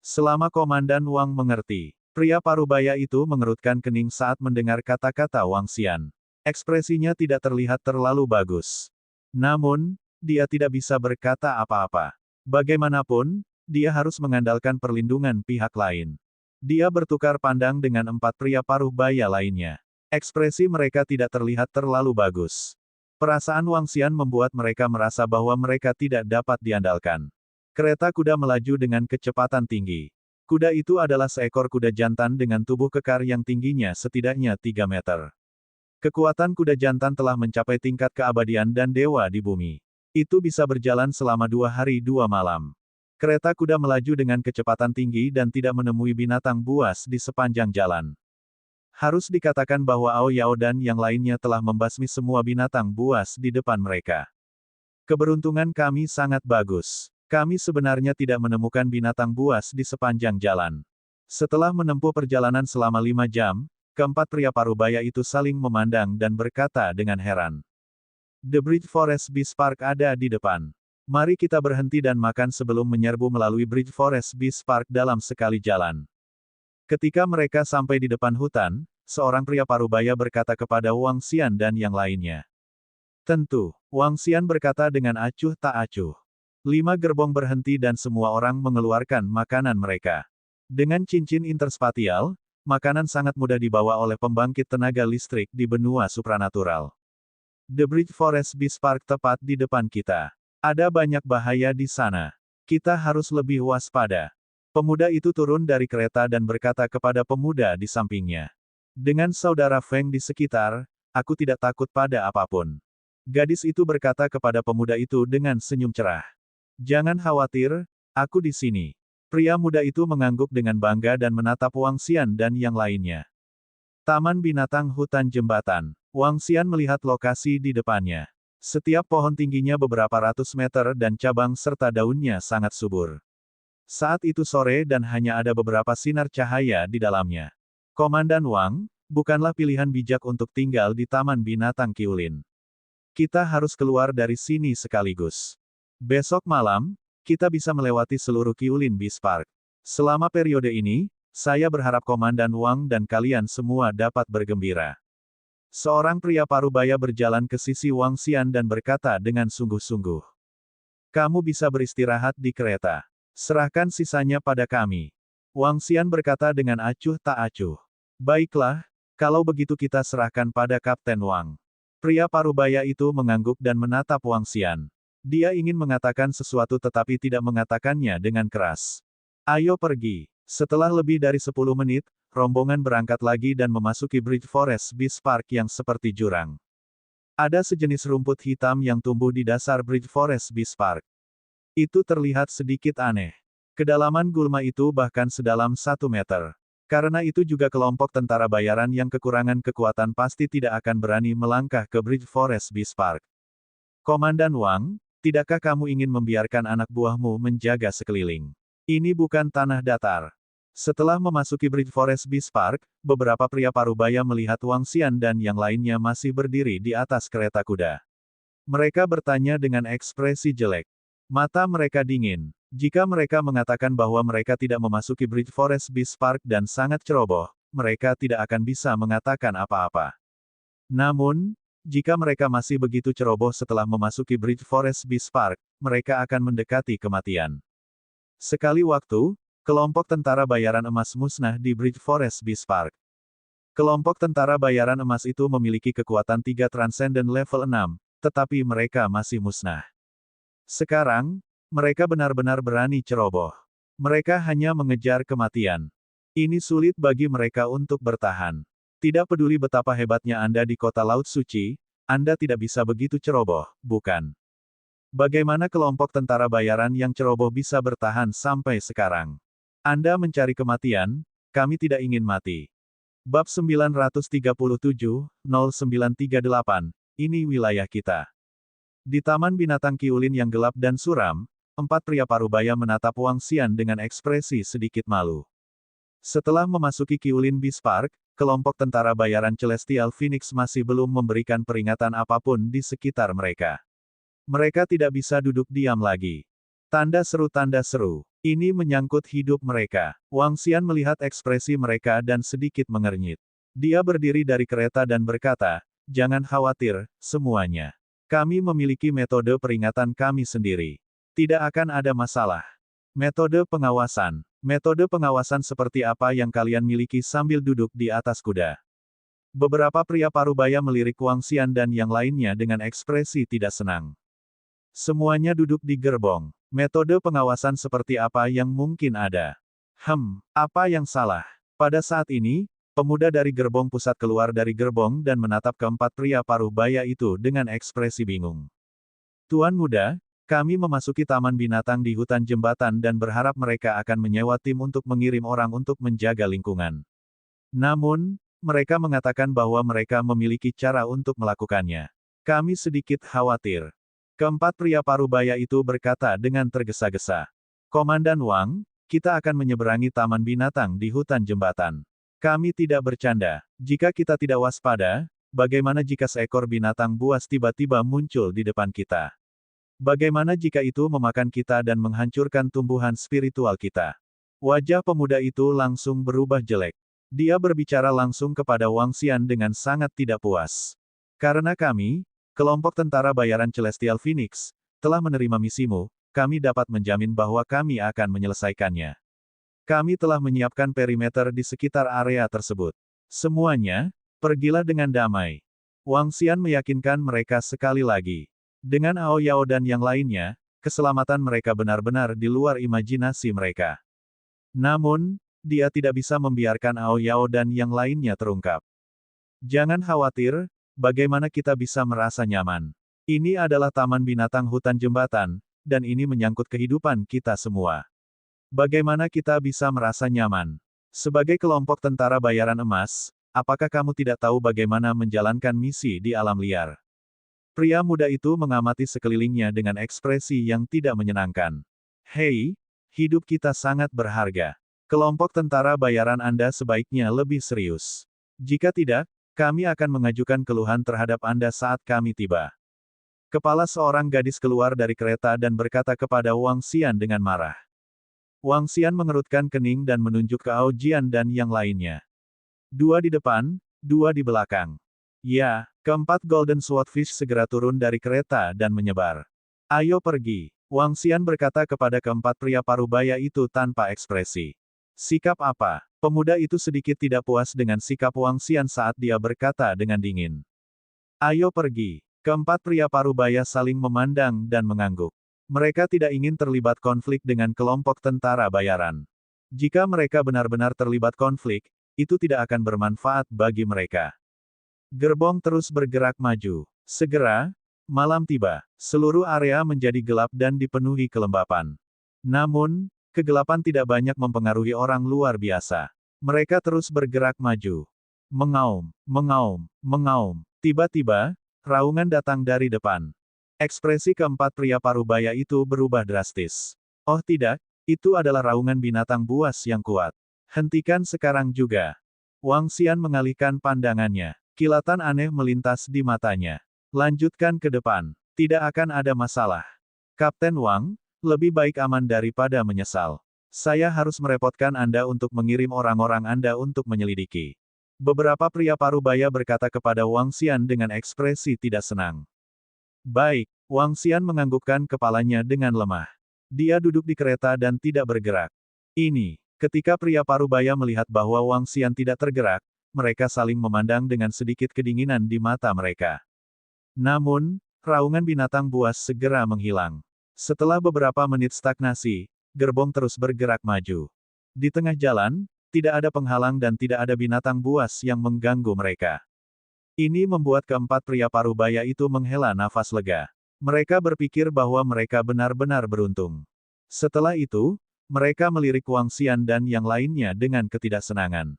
Selama Komandan Wang mengerti, pria parubaya itu mengerutkan kening saat mendengar kata-kata Wang Xian. Ekspresinya tidak terlihat terlalu bagus. Namun, dia tidak bisa berkata apa-apa. Bagaimanapun, dia harus mengandalkan perlindungan pihak lain. Dia bertukar pandang dengan 4 pria parubaya lainnya. Ekspresi mereka tidak terlihat terlalu bagus. Perasaan Wang Xian membuat mereka merasa bahwa mereka tidak dapat diandalkan. Kereta kuda melaju dengan kecepatan tinggi. Kuda itu adalah seekor kuda jantan dengan tubuh kekar yang tingginya setidaknya 3 meter. Kekuatan kuda jantan telah mencapai tingkat keabadian dan dewa di bumi. Itu bisa berjalan selama 2 hari 2 malam. Kereta kuda melaju dengan kecepatan tinggi dan tidak menemui binatang buas di sepanjang jalan. Harus dikatakan bahwa Ao Yao dan yang lainnya telah membasmi semua binatang buas di depan mereka. Keberuntungan kami sangat bagus. Kami sebenarnya tidak menemukan binatang buas di sepanjang jalan. Setelah menempuh perjalanan selama 5 jam, keempat pria parubaya itu saling memandang dan berkata dengan heran. The Bridge Forest Beast Park ada di depan. Mari kita berhenti dan makan sebelum menyerbu melalui Bridge Forest Beast Park dalam sekali jalan. Ketika mereka sampai di depan hutan, seorang pria parubaya berkata kepada Wang Xian dan yang lainnya. Tentu, Wang Xian berkata dengan acuh tak acuh. 5 gerbong berhenti dan semua orang mengeluarkan makanan mereka. Dengan cincin interspatial, makanan sangat mudah dibawa oleh pembangkit tenaga listrik di benua supranatural. The Bridge Forest Beast Park tepat di depan kita. Ada banyak bahaya di sana. Kita harus lebih waspada. Pemuda itu turun dari kereta dan berkata kepada pemuda di sampingnya. Dengan saudara Feng di sekitar, aku tidak takut pada apapun. Gadis itu berkata kepada pemuda itu dengan senyum cerah. Jangan khawatir, aku di sini. Pria muda itu mengangguk dengan bangga dan menatap Wang Xian dan yang lainnya. Taman Binatang Hutan Jembatan. Wang Xian melihat lokasi di depannya. Setiap pohon tingginya beberapa ratus meter dan cabang serta daunnya sangat subur. Saat itu sore dan hanya ada beberapa sinar cahaya di dalamnya. Komandan Wang, bukanlah pilihan bijak untuk tinggal di Taman Binatang Qiulin. Kita harus keluar dari sini sekaligus. Besok malam, kita bisa melewati seluruh Qiulin Beast Park. Selama periode ini, saya berharap Komandan Wang dan kalian semua dapat bergembira. Seorang pria parubaya berjalan ke sisi Wang Xian dan berkata dengan sungguh-sungguh. Kamu bisa beristirahat di kereta. Serahkan sisanya pada kami. Wang Xian berkata dengan acuh tak acuh. Baiklah, kalau begitu kita serahkan pada Kapten Wang. Pria parubaya itu mengangguk dan menatap Wang Xian. Dia ingin mengatakan sesuatu tetapi tidak mengatakannya dengan keras. Ayo pergi. Setelah lebih dari 10 menit, rombongan berangkat lagi dan memasuki Bridge Forest Beast Park yang seperti jurang. Ada sejenis rumput hitam yang tumbuh di dasar Bridge Forest Beast Park. Itu terlihat sedikit aneh. Kedalaman gulma itu bahkan sedalam 1 meter. Karena itu juga kelompok tentara bayaran yang kekurangan kekuatan pasti tidak akan berani melangkah ke Bridge Forest Beast Park. Komandan Wang, tidakkah kamu ingin membiarkan anak buahmu menjaga sekeliling? Ini bukan tanah datar. Setelah memasuki Bridge Forest Beast Park, beberapa pria parubaya melihat Wang Xian dan yang lainnya masih berdiri di atas kereta kuda. Mereka bertanya dengan ekspresi jelek. Mata mereka dingin. Jika mereka mengatakan bahwa mereka tidak memasuki Bridge Forest Beast Park dan sangat ceroboh, mereka tidak akan bisa mengatakan apa-apa. Namun, jika mereka masih begitu ceroboh setelah memasuki Bridge Forest Beast Park, mereka akan mendekati kematian. Sekali waktu, kelompok tentara bayaran emas musnah di Bridge Forest Beast Park. Kelompok tentara bayaran emas itu memiliki kekuatan 3 Transcendent level 6, tetapi mereka masih musnah. Sekarang, mereka benar-benar berani ceroboh. Mereka hanya mengejar kematian. Ini sulit bagi mereka untuk bertahan. Tidak peduli betapa hebatnya Anda di kota Laut Suci, Anda tidak bisa begitu ceroboh, bukan? Bagaimana kelompok tentara bayaran yang ceroboh bisa bertahan sampai sekarang? Anda mencari kematian, kami tidak ingin mati. Bab 937-0938, ini wilayah kita. Di Taman Binatang Qiulin yang gelap dan suram, 4 pria parubaya menatap Wang Xian dengan ekspresi sedikit malu. Setelah memasuki Qiulin Beast Park, kelompok tentara bayaran Celestial Phoenix masih belum memberikan peringatan apapun di sekitar mereka. Mereka tidak bisa duduk diam lagi. Tanda seru. Ini menyangkut hidup mereka. Wang Xian melihat ekspresi mereka dan sedikit mengernyit. Dia berdiri dari kereta dan berkata, "Jangan khawatir, semuanya. Kami memiliki metode peringatan kami sendiri. Tidak akan ada masalah." Metode pengawasan. Metode pengawasan seperti apa yang kalian miliki sambil duduk di atas kuda? Beberapa pria parubaya melirik Wang Xian dan yang lainnya dengan ekspresi tidak senang. Semuanya duduk di gerbong. Metode pengawasan seperti apa yang mungkin ada? Apa yang salah? Pada saat ini, pemuda dari gerbong pusat keluar dari gerbong dan menatap keempat pria parubaya itu dengan ekspresi bingung. Tuan muda, kami memasuki taman binatang di hutan jembatan dan berharap mereka akan menyewa tim untuk mengirim orang untuk menjaga lingkungan. Namun, mereka mengatakan bahwa mereka memiliki cara untuk melakukannya. Kami sedikit khawatir. Keempat pria parubaya itu berkata dengan tergesa-gesa. Komandan Wang, kita akan menyeberangi taman binatang di hutan jembatan. Kami tidak bercanda. Jika kita tidak waspada, bagaimana jika seekor binatang buas tiba-tiba muncul di depan kita? Bagaimana jika itu memakan kita dan menghancurkan tumbuhan spiritual kita? Wajah pemuda itu langsung berubah jelek. Dia berbicara langsung kepada Wang Xian dengan sangat tidak puas. Karena kami, kelompok tentara bayaran Celestial Phoenix, telah menerima misimu, kami dapat menjamin bahwa kami akan menyelesaikannya. Kami telah menyiapkan perimeter di sekitar area tersebut. Semuanya, pergilah dengan damai. Wang Xian meyakinkan mereka sekali lagi. Dengan Ao Yao dan yang lainnya, keselamatan mereka benar-benar di luar imajinasi mereka. Namun, dia tidak bisa membiarkan Ao Yao dan yang lainnya terungkap. Jangan khawatir, bagaimana kita bisa merasa nyaman? Ini adalah taman binatang hutan jembatan, dan ini menyangkut kehidupan kita semua. Bagaimana kita bisa merasa nyaman? Sebagai kelompok tentara bayaran emas, apakah kamu tidak tahu bagaimana menjalankan misi di alam liar? Pria muda itu mengamati sekelilingnya dengan ekspresi yang tidak menyenangkan. Hei, hidup kita sangat berharga. Kelompok tentara bayaran Anda sebaiknya lebih serius. Jika tidak, kami akan mengajukan keluhan terhadap Anda saat kami tiba. Kepala seorang gadis keluar dari kereta dan berkata kepada Wang Xian dengan marah. Wang Xian mengerutkan kening dan menunjuk ke Ao Jian dan yang lainnya. 2 di depan, 2 di belakang. Ya, keempat Golden Swordfish segera turun dari kereta dan menyebar. Ayo pergi. Wang Xian berkata kepada keempat pria parubaya itu tanpa ekspresi. Sikap apa? Pemuda itu sedikit tidak puas dengan sikap Wang Xian saat dia berkata dengan dingin. Ayo pergi. Keempat pria parubaya saling memandang dan mengangguk. Mereka tidak ingin terlibat konflik dengan kelompok tentara bayaran. Jika mereka benar-benar terlibat konflik, itu tidak akan bermanfaat bagi mereka. Gerbong terus bergerak maju. Segera, malam tiba. Seluruh area menjadi gelap dan dipenuhi kelembapan. Namun, kegelapan tidak banyak mempengaruhi orang luar biasa. Mereka terus bergerak maju. Mengaum, mengaum, mengaum. Tiba-tiba, raungan datang dari depan. Ekspresi keempat pria parubaya itu berubah drastis. Oh tidak, Itu adalah raungan binatang buas yang kuat. Hentikan sekarang juga. Wang Xian mengalihkan pandangannya. Kilatan aneh melintas di matanya. Lanjutkan ke depan. Tidak akan ada masalah. Kapten Wang, lebih baik aman daripada menyesal. Saya harus merepotkan Anda untuk mengirim orang-orang Anda untuk menyelidiki. Beberapa pria parubaya berkata kepada Wang Xian dengan ekspresi tidak senang. Baik, Wang Xian menganggukkan kepalanya dengan lemah. Dia duduk di kereta dan tidak bergerak. Ini, ketika pria parubaya melihat bahwa Wang Xian tidak tergerak, mereka saling memandang dengan sedikit kedinginan di mata mereka. Namun, raungan binatang buas segera menghilang. Setelah beberapa menit stagnasi, gerbong terus bergerak maju. Di tengah jalan, tidak ada penghalang dan tidak ada binatang buas yang mengganggu mereka. Ini membuat keempat pria parubaya itu menghela nafas lega. Mereka berpikir bahwa mereka benar-benar beruntung. Setelah itu, mereka melirik Wang Xian dan yang lainnya dengan ketidaksenangan.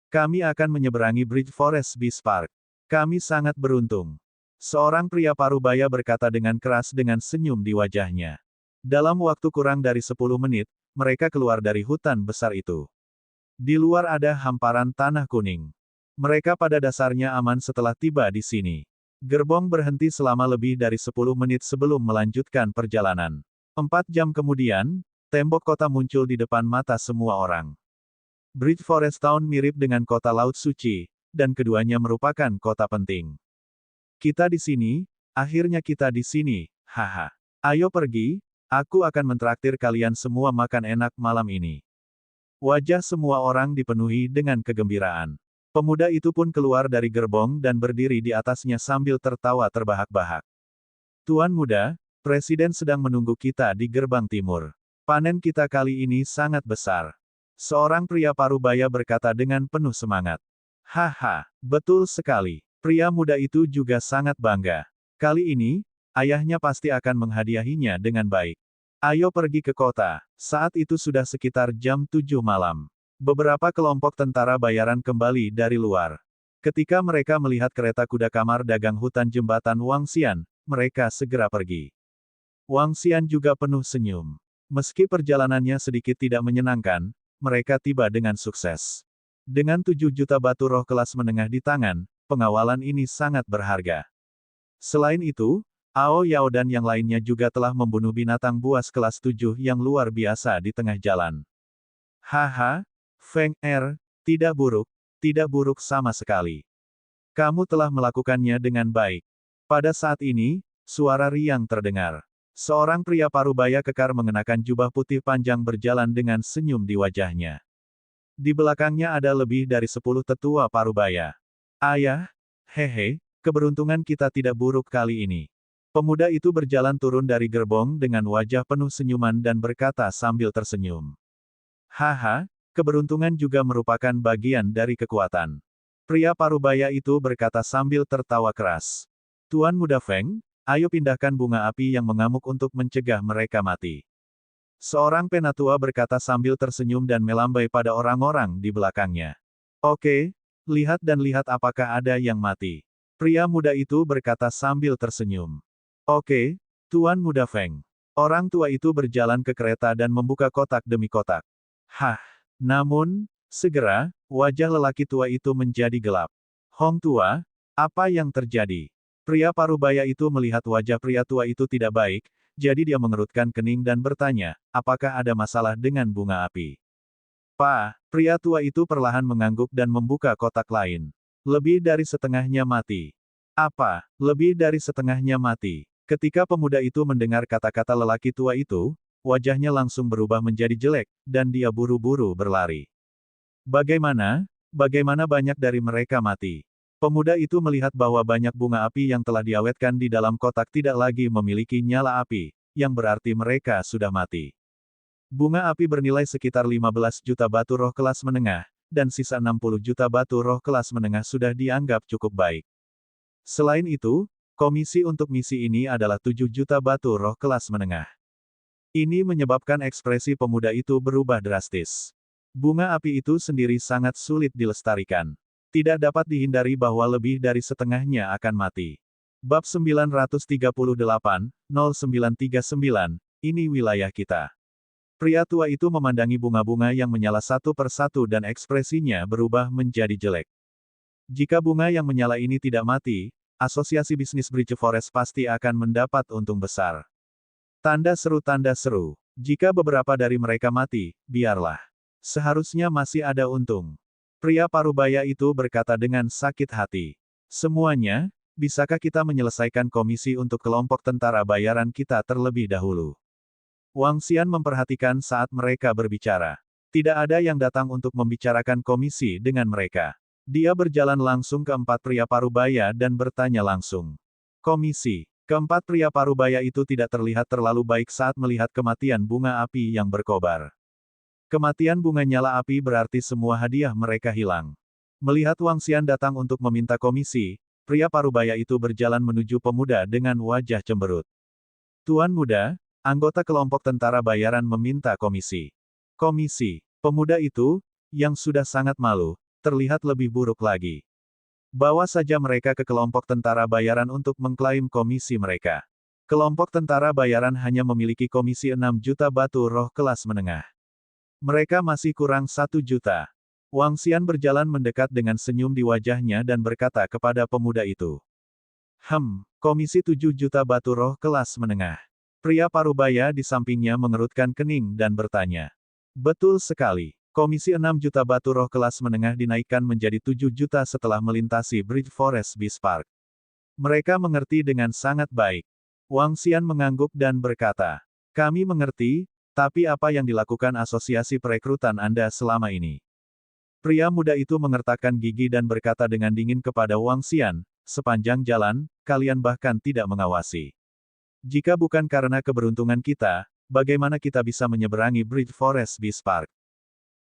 Kami akan menyeberangi Bridge Forest Beast Park. Kami sangat beruntung. Seorang pria parubaya berkata dengan keras dengan senyum di wajahnya. Dalam waktu kurang dari 10 menit, mereka keluar dari hutan besar itu. Di luar ada hamparan tanah kuning. Mereka pada dasarnya aman setelah tiba di sini. Gerbong berhenti selama lebih dari 10 menit sebelum melanjutkan perjalanan. 4 jam kemudian, tembok kota muncul di depan mata semua orang. Bridge Forest Town mirip dengan kota Laut Suci, dan keduanya merupakan kota penting. Kita di sini, akhirnya kita di sini, haha. Ayo pergi, aku akan mentraktir kalian semua makan enak malam ini. Wajah semua orang dipenuhi dengan kegembiraan. Pemuda itu pun keluar dari gerbong dan berdiri di atasnya sambil tertawa terbahak-bahak. Tuan muda, Presiden sedang menunggu kita di gerbang timur. Panen kita kali ini sangat besar. Seorang pria parubaya berkata dengan penuh semangat. Haha, betul sekali. Pria muda itu juga sangat bangga. Kali ini, ayahnya pasti akan menghadiahinya dengan baik. Ayo pergi ke kota. Saat itu sudah sekitar jam 7 malam. Beberapa kelompok tentara bayaran kembali dari luar. Ketika mereka melihat kereta kuda kamar dagang hutan jembatan Wang Xian, mereka segera pergi. Wang Xian juga penuh senyum. Meski perjalanannya sedikit tidak menyenangkan, mereka tiba dengan sukses. Dengan 7 juta batu roh kelas menengah di tangan, pengawalan ini sangat berharga. Selain itu, Ao Yao dan yang lainnya juga telah membunuh binatang buas kelas 7 yang luar biasa di tengah jalan. Haha, Feng Er, tidak buruk sama sekali. Kamu telah melakukannya dengan baik. Pada saat ini, suara riang terdengar. Seorang pria parubaya kekar mengenakan jubah putih panjang berjalan dengan senyum di wajahnya. Di belakangnya ada lebih dari 10 tetua parubaya. Ayah, hehe, keberuntungan kita tidak buruk kali ini. Pemuda itu berjalan turun dari gerbong dengan wajah penuh senyuman dan berkata sambil tersenyum. Haha, keberuntungan juga merupakan bagian dari kekuatan. Pria parubaya itu berkata sambil tertawa keras. Tuan muda Feng, ayo pindahkan bunga api yang mengamuk untuk mencegah mereka mati. Seorang penatua berkata sambil tersenyum dan melambai pada orang-orang di belakangnya. Oke, lihat dan lihat apakah ada yang mati. Pria muda itu berkata sambil tersenyum. Oke, Tuan muda Feng. Orang tua itu berjalan ke kereta dan membuka kotak demi kotak. Hah, namun, segera, wajah lelaki tua itu menjadi gelap. Hong tua, apa yang terjadi? Pria parubaya itu melihat wajah pria tua itu tidak baik, jadi dia mengerutkan kening dan bertanya, apakah ada masalah dengan bunga api? Pak, pria tua itu perlahan mengangguk dan membuka kotak lain. Lebih dari setengahnya mati. Apa, lebih dari setengahnya mati? Ketika pemuda itu mendengar kata-kata lelaki tua itu, wajahnya langsung berubah menjadi jelek, dan dia buru-buru berlari. Bagaimana banyak dari mereka mati? Pemuda itu melihat bahwa banyak bunga api yang telah diawetkan di dalam kotak tidak lagi memiliki nyala api, yang berarti mereka sudah mati. Bunga api bernilai sekitar 15 juta batu roh kelas menengah, dan sisa 60 juta batu roh kelas menengah sudah dianggap cukup baik. Selain itu, komisi untuk misi ini adalah 7 juta batu roh kelas menengah. Ini menyebabkan ekspresi pemuda itu berubah drastis. Bunga api itu sendiri sangat sulit dilestarikan. Tidak dapat dihindari bahwa lebih dari setengahnya akan mati. Bab 938, 0939, ini wilayah kita. Pria tua itu memandangi bunga-bunga yang menyala satu persatu dan ekspresinya berubah menjadi jelek. Jika bunga yang menyala ini tidak mati, asosiasi bisnis Bridge Forest pasti akan mendapat untung besar. Tanda seru, tanda seru. Jika beberapa dari mereka mati, biarlah. Seharusnya masih ada untung. Pria parubaya itu berkata dengan sakit hati. Semuanya, bisakah kita menyelesaikan komisi untuk kelompok tentara bayaran kita terlebih dahulu? Wang Xian memperhatikan saat mereka berbicara. Tidak ada yang datang untuk membicarakan komisi dengan mereka. Dia berjalan langsung ke empat pria parubaya dan bertanya langsung. Komisi. Keempat pria parubaya itu tidak terlihat terlalu baik saat melihat kematian bunga api yang berkobar. Kematian bunga nyala api berarti semua hadiah mereka hilang. Melihat Wang Xian datang untuk meminta komisi, pria parubaya itu berjalan menuju pemuda dengan wajah cemberut. Tuan muda, anggota kelompok tentara bayaran meminta komisi. Komisi. Pemuda itu, yang sudah sangat malu, terlihat lebih buruk lagi. Bawa saja mereka ke kelompok tentara bayaran untuk mengklaim komisi mereka. Kelompok tentara bayaran hanya memiliki komisi 6 juta batu roh kelas menengah. Mereka masih kurang 1 juta. Wang Xian berjalan mendekat dengan senyum di wajahnya dan berkata kepada pemuda itu. Komisi 7 juta batu roh kelas menengah. Pria parubaya di sampingnya mengerutkan kening dan bertanya. Betul sekali. Komisi 6 juta batu roh kelas menengah dinaikkan menjadi 7 juta setelah melintasi Bridge Forest Beast Park. Mereka mengerti dengan sangat baik. Wang Xian mengangguk dan berkata. Kami mengerti, tapi apa yang dilakukan asosiasi perekrutan Anda selama ini? Pria muda itu mengertakkan gigi dan berkata dengan dingin kepada Wang Xian, sepanjang jalan, kalian bahkan tidak mengawasi. Jika bukan karena keberuntungan kita, bagaimana kita bisa menyeberangi Bridge Forest Beast Park?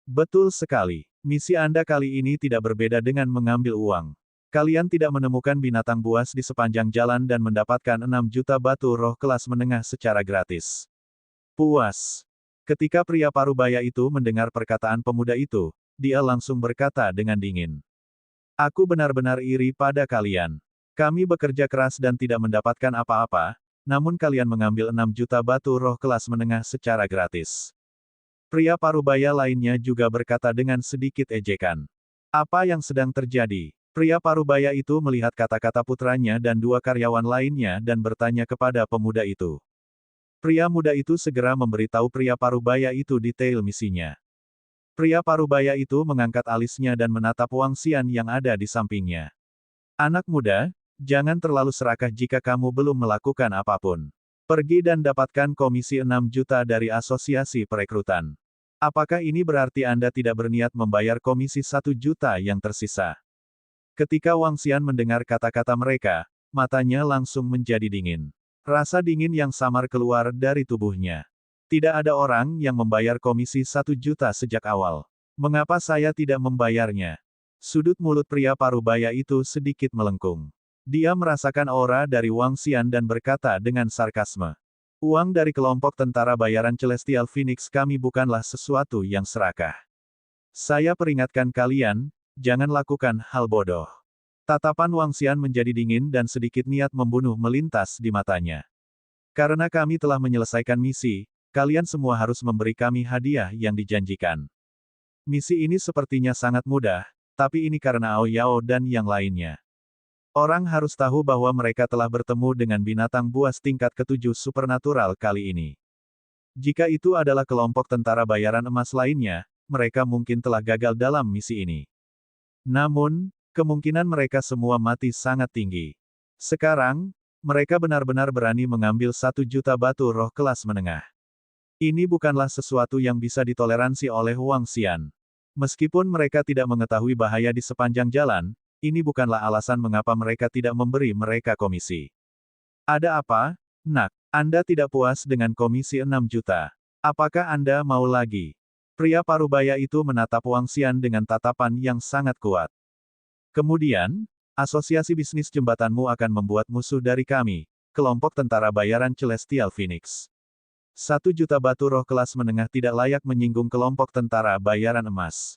Betul sekali. Misi Anda kali ini tidak berbeda dengan mengambil uang. Kalian tidak menemukan binatang buas di sepanjang jalan dan mendapatkan 6 juta batu roh kelas menengah secara gratis. Puas. Ketika pria parubaya itu mendengar perkataan pemuda itu, dia langsung berkata dengan dingin. Aku benar-benar iri pada kalian. Kami bekerja keras dan tidak mendapatkan apa-apa, namun kalian mengambil 6 juta batu roh kelas menengah secara gratis. Pria parubaya lainnya juga berkata dengan sedikit ejekan. Apa yang sedang terjadi? Pria parubaya itu melihat kata-kata putranya dan dua karyawan lainnya dan bertanya kepada pemuda itu. Pria muda itu segera memberitahu pria parubaya itu detail misinya. Pria parubaya itu mengangkat alisnya dan menatap Wang Xian yang ada di sampingnya. Anak muda, jangan terlalu serakah jika kamu belum melakukan apapun. Pergi dan dapatkan komisi 6 juta dari asosiasi perekrutan. Apakah ini berarti Anda tidak berniat membayar komisi 1 juta yang tersisa? Ketika Wang Xian mendengar kata-kata mereka, matanya langsung menjadi dingin. Rasa dingin yang samar keluar dari tubuhnya. Tidak ada orang yang membayar komisi 1 juta sejak awal. Mengapa saya tidak membayarnya? Sudut mulut pria parubaya itu sedikit melengkung. Dia merasakan aura dari Wang Xian dan berkata dengan sarkasme. Uang dari kelompok tentara bayaran Celestial Phoenix kami bukanlah sesuatu yang serakah. Saya peringatkan kalian, jangan lakukan hal bodoh. Tatapan Wang Xian menjadi dingin dan sedikit niat membunuh melintas di matanya. Karena kami telah menyelesaikan misi, kalian semua harus memberi kami hadiah yang dijanjikan. Misi ini sepertinya sangat mudah, tapi ini karena Ao Yao dan yang lainnya. Orang harus tahu bahwa mereka telah bertemu dengan binatang buas tingkat ke-7 supernatural kali ini. Jika itu adalah kelompok tentara bayaran emas lainnya, mereka mungkin telah gagal dalam misi ini. Namun, kemungkinan mereka semua mati sangat tinggi. Sekarang, mereka benar-benar berani mengambil 1 juta batu roh kelas menengah. Ini bukanlah sesuatu yang bisa ditoleransi oleh Wang Xian. Meskipun mereka tidak mengetahui bahaya di sepanjang jalan, ini bukanlah alasan mengapa mereka tidak memberi mereka komisi. Ada apa, nak? Anda tidak puas dengan komisi 6 juta. Apakah Anda mau lagi? Pria parubaya itu menatap Wang Xian dengan tatapan yang sangat kuat. Kemudian, asosiasi bisnis jembatanmu akan membuat musuh dari kami, kelompok tentara bayaran Celestial Phoenix. 1 juta batu roh kelas menengah tidak layak menyinggung kelompok tentara bayaran emas.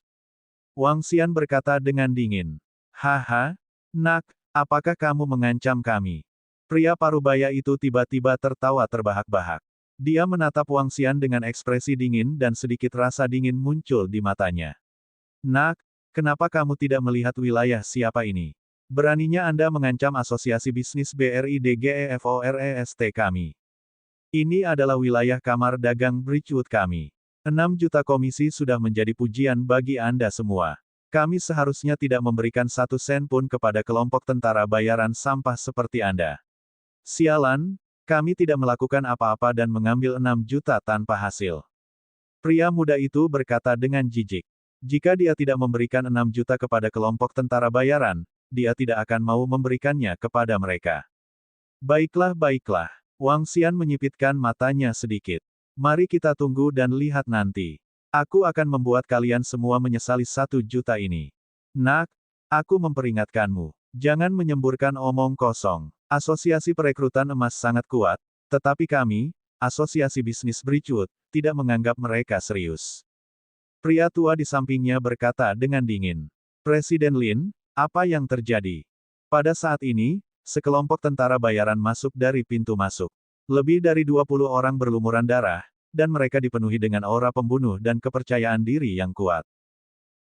Wang Xian berkata dengan dingin. Haha, nak, apakah kamu mengancam kami? Pria parubaya itu tiba-tiba tertawa terbahak-bahak. Dia menatap Wang Xian dengan ekspresi dingin dan sedikit rasa dingin muncul di matanya. Nak, kenapa kamu tidak melihat wilayah siapa ini? Beraninya Anda mengancam asosiasi bisnis BRIDGEFOREST kami. Ini adalah wilayah kamar dagang Bridgewood kami. 6 juta komisi sudah menjadi pujian bagi Anda semua. Kami seharusnya tidak memberikan 1 sen pun kepada kelompok tentara bayaran sampah seperti Anda. Sialan, kami tidak melakukan apa-apa dan mengambil 6 juta tanpa hasil. Pria muda itu berkata dengan jijik. Jika dia tidak memberikan 6 juta kepada kelompok tentara bayaran, dia tidak akan mau memberikannya kepada mereka. Baiklah, baiklah. Wang Xian menyipitkan matanya sedikit. Mari kita tunggu dan lihat nanti. Aku akan membuat kalian semua menyesali 1 juta ini. Nak, aku memperingatkanmu. Jangan menyemburkan omong kosong. Asosiasi perekrutan emas sangat kuat, tetapi kami, Asosiasi Bisnis Bridgewood, tidak menganggap mereka serius. Pria tua di sampingnya berkata dengan dingin. Presiden Lin, apa yang terjadi? Pada saat ini, sekelompok tentara bayaran masuk dari pintu masuk. Lebih dari 20 orang berlumuran darah, dan mereka dipenuhi dengan aura pembunuh dan kepercayaan diri yang kuat.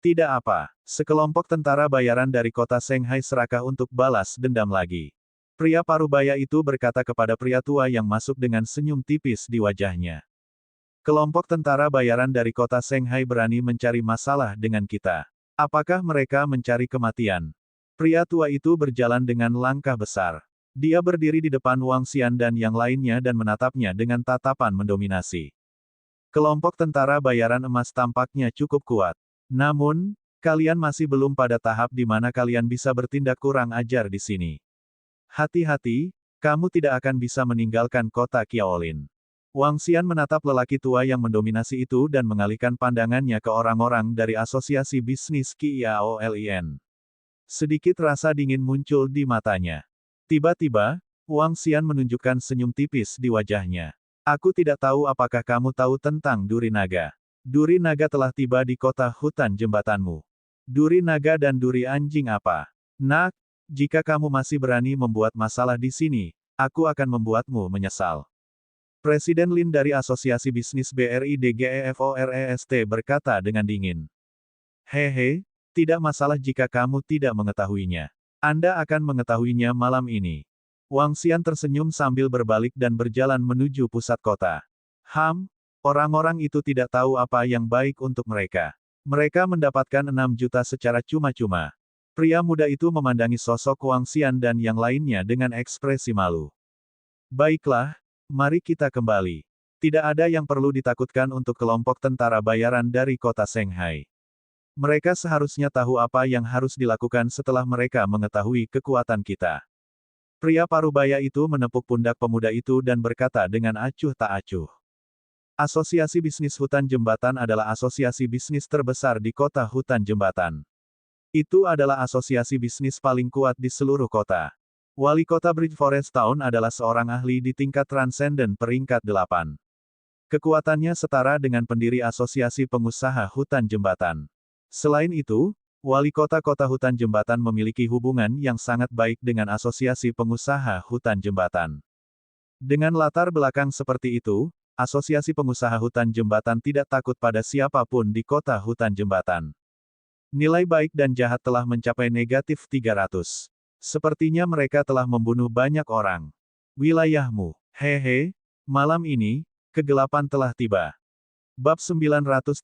Tidak apa, sekelompok tentara bayaran dari kota Shanghai serakah untuk balas dendam lagi. Pria parubaya itu berkata kepada pria tua yang masuk dengan senyum tipis di wajahnya. Kelompok tentara bayaran dari kota Shanghai berani mencari masalah dengan kita. Apakah mereka mencari kematian? Pria tua itu berjalan dengan langkah besar. Dia berdiri di depan Wang Xian dan yang lainnya dan menatapnya dengan tatapan mendominasi. Kelompok tentara bayaran emas tampaknya cukup kuat. Namun, kalian masih belum pada tahap di mana kalian bisa bertindak kurang ajar di sini. Hati-hati, kamu tidak akan bisa meninggalkan kota Qiaolin. Wang Xian menatap lelaki tua yang mendominasi itu dan mengalihkan pandangannya ke orang-orang dari asosiasi bisnis Qiaolin. Sedikit rasa dingin muncul di matanya. Tiba-tiba, Wang Xian menunjukkan senyum tipis di wajahnya. Aku tidak tahu apakah kamu tahu tentang Duri Naga. Duri Naga telah tiba di kota hutan jembatanmu. Duri Naga dan Duri Anjing apa? Nak, jika kamu masih berani membuat masalah di sini, aku akan membuatmu menyesal. Presiden Lin dari Asosiasi Bisnis BRIDGEFOREST berkata dengan dingin. Hehe, tidak masalah jika kamu tidak mengetahuinya. Anda akan mengetahuinya malam ini. Wang Xian tersenyum sambil berbalik dan berjalan menuju pusat kota. Orang-orang itu tidak tahu apa yang baik untuk mereka. Mereka mendapatkan 6 juta secara cuma-cuma. Pria muda itu memandangi sosok Wang Xian dan yang lainnya dengan ekspresi malu. Baiklah, mari kita kembali. Tidak ada yang perlu ditakutkan untuk kelompok tentara bayaran dari kota Shanghai. Mereka seharusnya tahu apa yang harus dilakukan setelah mereka mengetahui kekuatan kita. Pria parubaya itu menepuk pundak pemuda itu dan berkata dengan acuh tak acuh. Asosiasi Bisnis Hutan Jembatan adalah asosiasi bisnis terbesar di kota hutan jembatan. Itu adalah asosiasi bisnis paling kuat di seluruh kota. Wali kota Bridge Forest Town adalah seorang ahli di tingkat transenden peringkat 8. Kekuatannya setara dengan pendiri asosiasi pengusaha hutan jembatan. Selain itu, wali kota-kota hutan jembatan memiliki hubungan yang sangat baik dengan asosiasi pengusaha hutan jembatan. Dengan latar belakang seperti itu, asosiasi pengusaha hutan jembatan tidak takut pada siapapun di kota hutan jembatan. Nilai baik dan jahat telah mencapai negatif 300. Sepertinya mereka telah membunuh banyak orang. Wilayahmu. Hehe, malam ini, kegelapan telah tiba. Bab 939,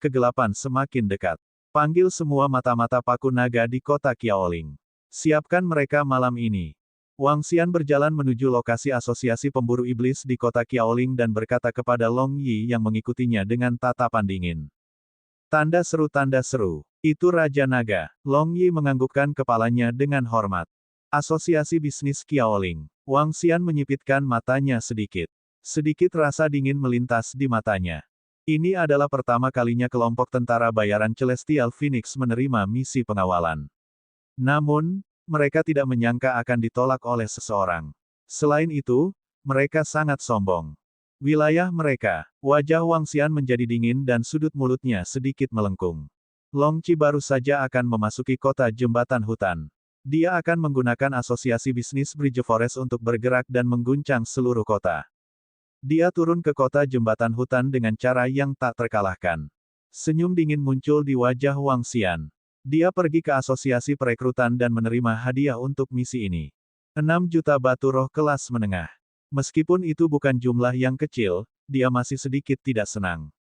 kegelapan semakin dekat. Panggil semua mata-mata paku naga di kota Qiaoling. Siapkan mereka malam ini. Wang Xian berjalan menuju lokasi asosiasi pemburu iblis di kota Qiaoling dan berkata kepada Long Yi yang mengikutinya dengan tatapan dingin. Tanda seru, itu Raja Naga. Long Yi menganggukkan kepalanya dengan hormat. Asosiasi Bisnis Qiaoling. Wang Xian menyipitkan matanya sedikit. Sedikit rasa dingin melintas di matanya. Ini adalah pertama kalinya kelompok tentara bayaran Celestial Phoenix menerima misi pengawalan. Namun, mereka tidak menyangka akan ditolak oleh seseorang. Selain itu, mereka sangat sombong. Wilayah mereka. Wajah Wang Xian menjadi dingin dan sudut mulutnya sedikit melengkung. Long Qi baru saja akan memasuki kota jembatan hutan. Dia akan menggunakan asosiasi bisnis Bridge Forest untuk bergerak dan mengguncang seluruh kota. Dia turun ke kota jembatan hutan dengan cara yang tak terkalahkan. Senyum dingin muncul di wajah Wang Xian. Dia pergi ke asosiasi perekrutan dan menerima hadiah untuk misi ini. 6 juta batu roh kelas menengah. Meskipun itu bukan jumlah yang kecil, dia masih sedikit tidak senang.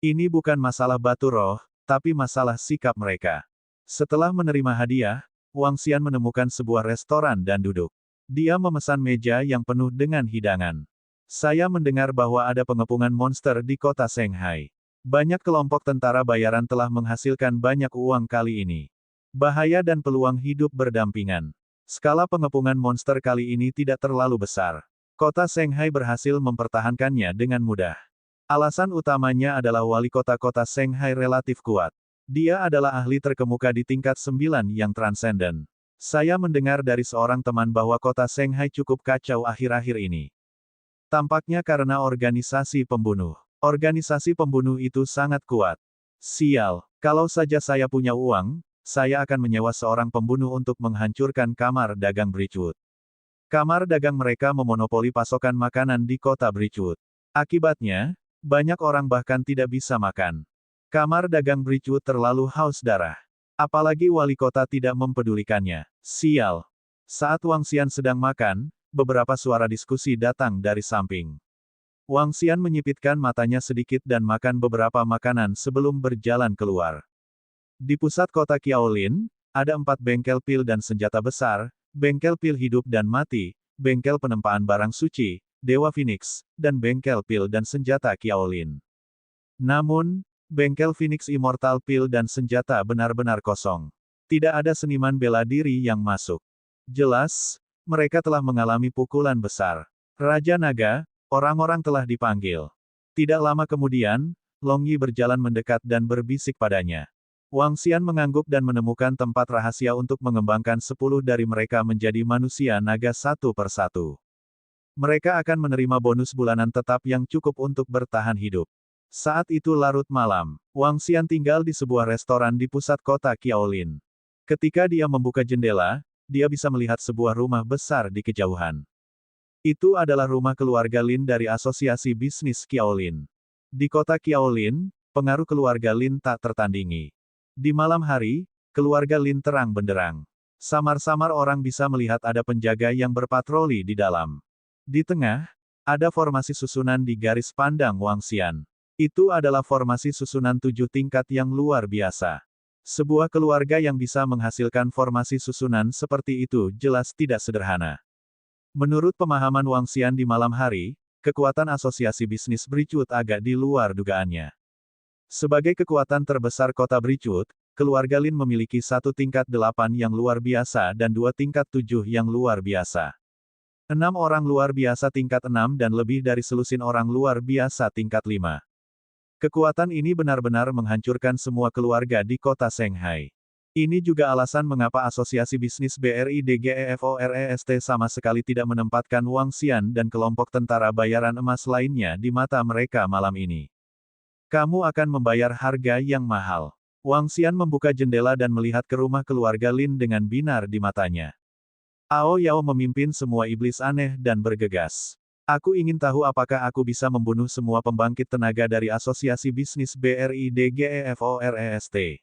Ini bukan masalah batu roh, tapi masalah sikap mereka. Setelah menerima hadiah, Wang Xian menemukan sebuah restoran dan duduk. Dia memesan meja yang penuh dengan hidangan. Saya mendengar bahwa ada pengepungan monster di kota Shanghai. Banyak kelompok tentara bayaran telah menghasilkan banyak uang kali ini. Bahaya dan peluang hidup berdampingan. Skala pengepungan monster kali ini tidak terlalu besar. Kota Shanghai berhasil mempertahankannya dengan mudah. Alasan utamanya adalah wali kota Shanghai relatif kuat. Dia adalah ahli terkemuka di tingkat 9 yang transenden. Saya mendengar dari seorang teman bahwa kota Shanghai cukup kacau akhir-akhir ini. Tampaknya karena organisasi pembunuh. Organisasi pembunuh itu sangat kuat. Sial, kalau saja saya punya uang, saya akan menyewa seorang pembunuh untuk menghancurkan kamar dagang Bridgewood. Kamar dagang mereka memonopoli pasokan makanan di kota Bridgewood. Akibatnya, banyak orang bahkan tidak bisa makan. Kamar dagang Bridgewood terlalu haus darah. Apalagi wali kota tidak mempedulikannya. Sial. Saat Wang Xian sedang makan, beberapa suara diskusi datang dari samping. Wang Xian menyipitkan matanya sedikit dan makan beberapa makanan sebelum berjalan keluar. Di pusat kota Qiaolin, ada 4 bengkel pil dan senjata besar, bengkel pil hidup dan mati, bengkel penempaan barang suci, Dewa Phoenix, dan bengkel pil dan senjata Qiaolin. Namun, bengkel Phoenix Immortal pil dan senjata benar-benar kosong. Tidak ada seniman bela diri yang masuk. Jelas, mereka telah mengalami pukulan besar. Raja Naga, orang-orang telah dipanggil. Tidak lama kemudian, Long Yi berjalan mendekat dan berbisik padanya. Wang Xian mengangguk dan menemukan tempat rahasia untuk mengembangkan 10 dari mereka menjadi manusia naga satu persatu. Mereka akan menerima bonus bulanan tetap yang cukup untuk bertahan hidup. Saat itu larut malam, Wang Xian tinggal di sebuah restoran di pusat kota Qiaolin. Ketika dia membuka jendela, dia bisa melihat sebuah rumah besar di kejauhan. Itu adalah rumah keluarga Lin dari Asosiasi Bisnis Qiaolin. Di kota Qiaolin, pengaruh keluarga Lin tak tertandingi. Di malam hari, keluarga Lin terang benderang. Samar-samar orang bisa melihat ada penjaga yang berpatroli di dalam. Di tengah, ada formasi susunan di garis pandang Wang Xian. Itu adalah formasi susunan 7 tingkat yang luar biasa. Sebuah keluarga yang bisa menghasilkan formasi susunan seperti itu jelas tidak sederhana. Menurut pemahaman Wang Xian di malam hari, kekuatan asosiasi bisnis Bridgewood agak di luar dugaannya. Sebagai kekuatan terbesar kota Bridgewood, keluarga Lin memiliki 1 tingkat 8 yang luar biasa dan 2 tingkat 7 yang luar biasa. 6 orang luar biasa tingkat 6 dan lebih dari selusin orang luar biasa tingkat 5. Kekuatan ini benar-benar menghancurkan semua keluarga di kota Shanghai. Ini juga alasan mengapa asosiasi bisnis BRI DGEFOREST sama sekali tidak menempatkan Wang Xian dan kelompok tentara bayaran emas lainnya di mata mereka malam ini. Kamu akan membayar harga yang mahal. Wang Xian membuka jendela dan melihat ke rumah keluarga Lin dengan binar di matanya. Ao Yao memimpin semua iblis aneh dan bergegas. Aku ingin tahu apakah aku bisa membunuh semua pembangkit tenaga dari asosiasi bisnis BRI DGEFOREST.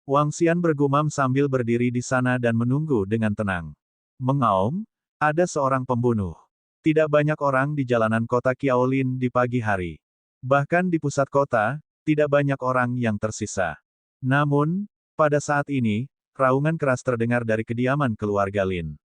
Wang Xian bergumam sambil berdiri di sana dan menunggu dengan tenang. Mengaum, ada seorang pembunuh. Tidak banyak orang di jalanan kota Qiaolin di pagi hari. Bahkan di pusat kota, tidak banyak orang yang tersisa. Namun, pada saat ini, raungan keras terdengar dari kediaman keluarga Lin.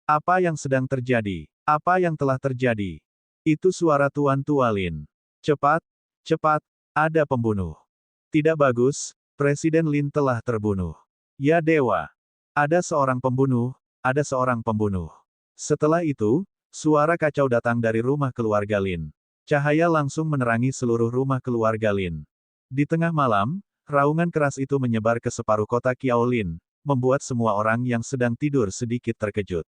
Apa yang sedang terjadi? Apa yang telah terjadi? Itu suara Tuan Tua Lin. Cepat, cepat, ada pembunuh. Tidak bagus, Presiden Lin telah terbunuh. Ya dewa. Ada seorang pembunuh, ada seorang pembunuh. Setelah itu, suara kacau datang dari rumah keluarga Lin. Cahaya langsung menerangi seluruh rumah keluarga Lin. Di tengah malam, raungan keras itu menyebar ke separuh kota Qiaolin, membuat semua orang yang sedang tidur sedikit terkejut.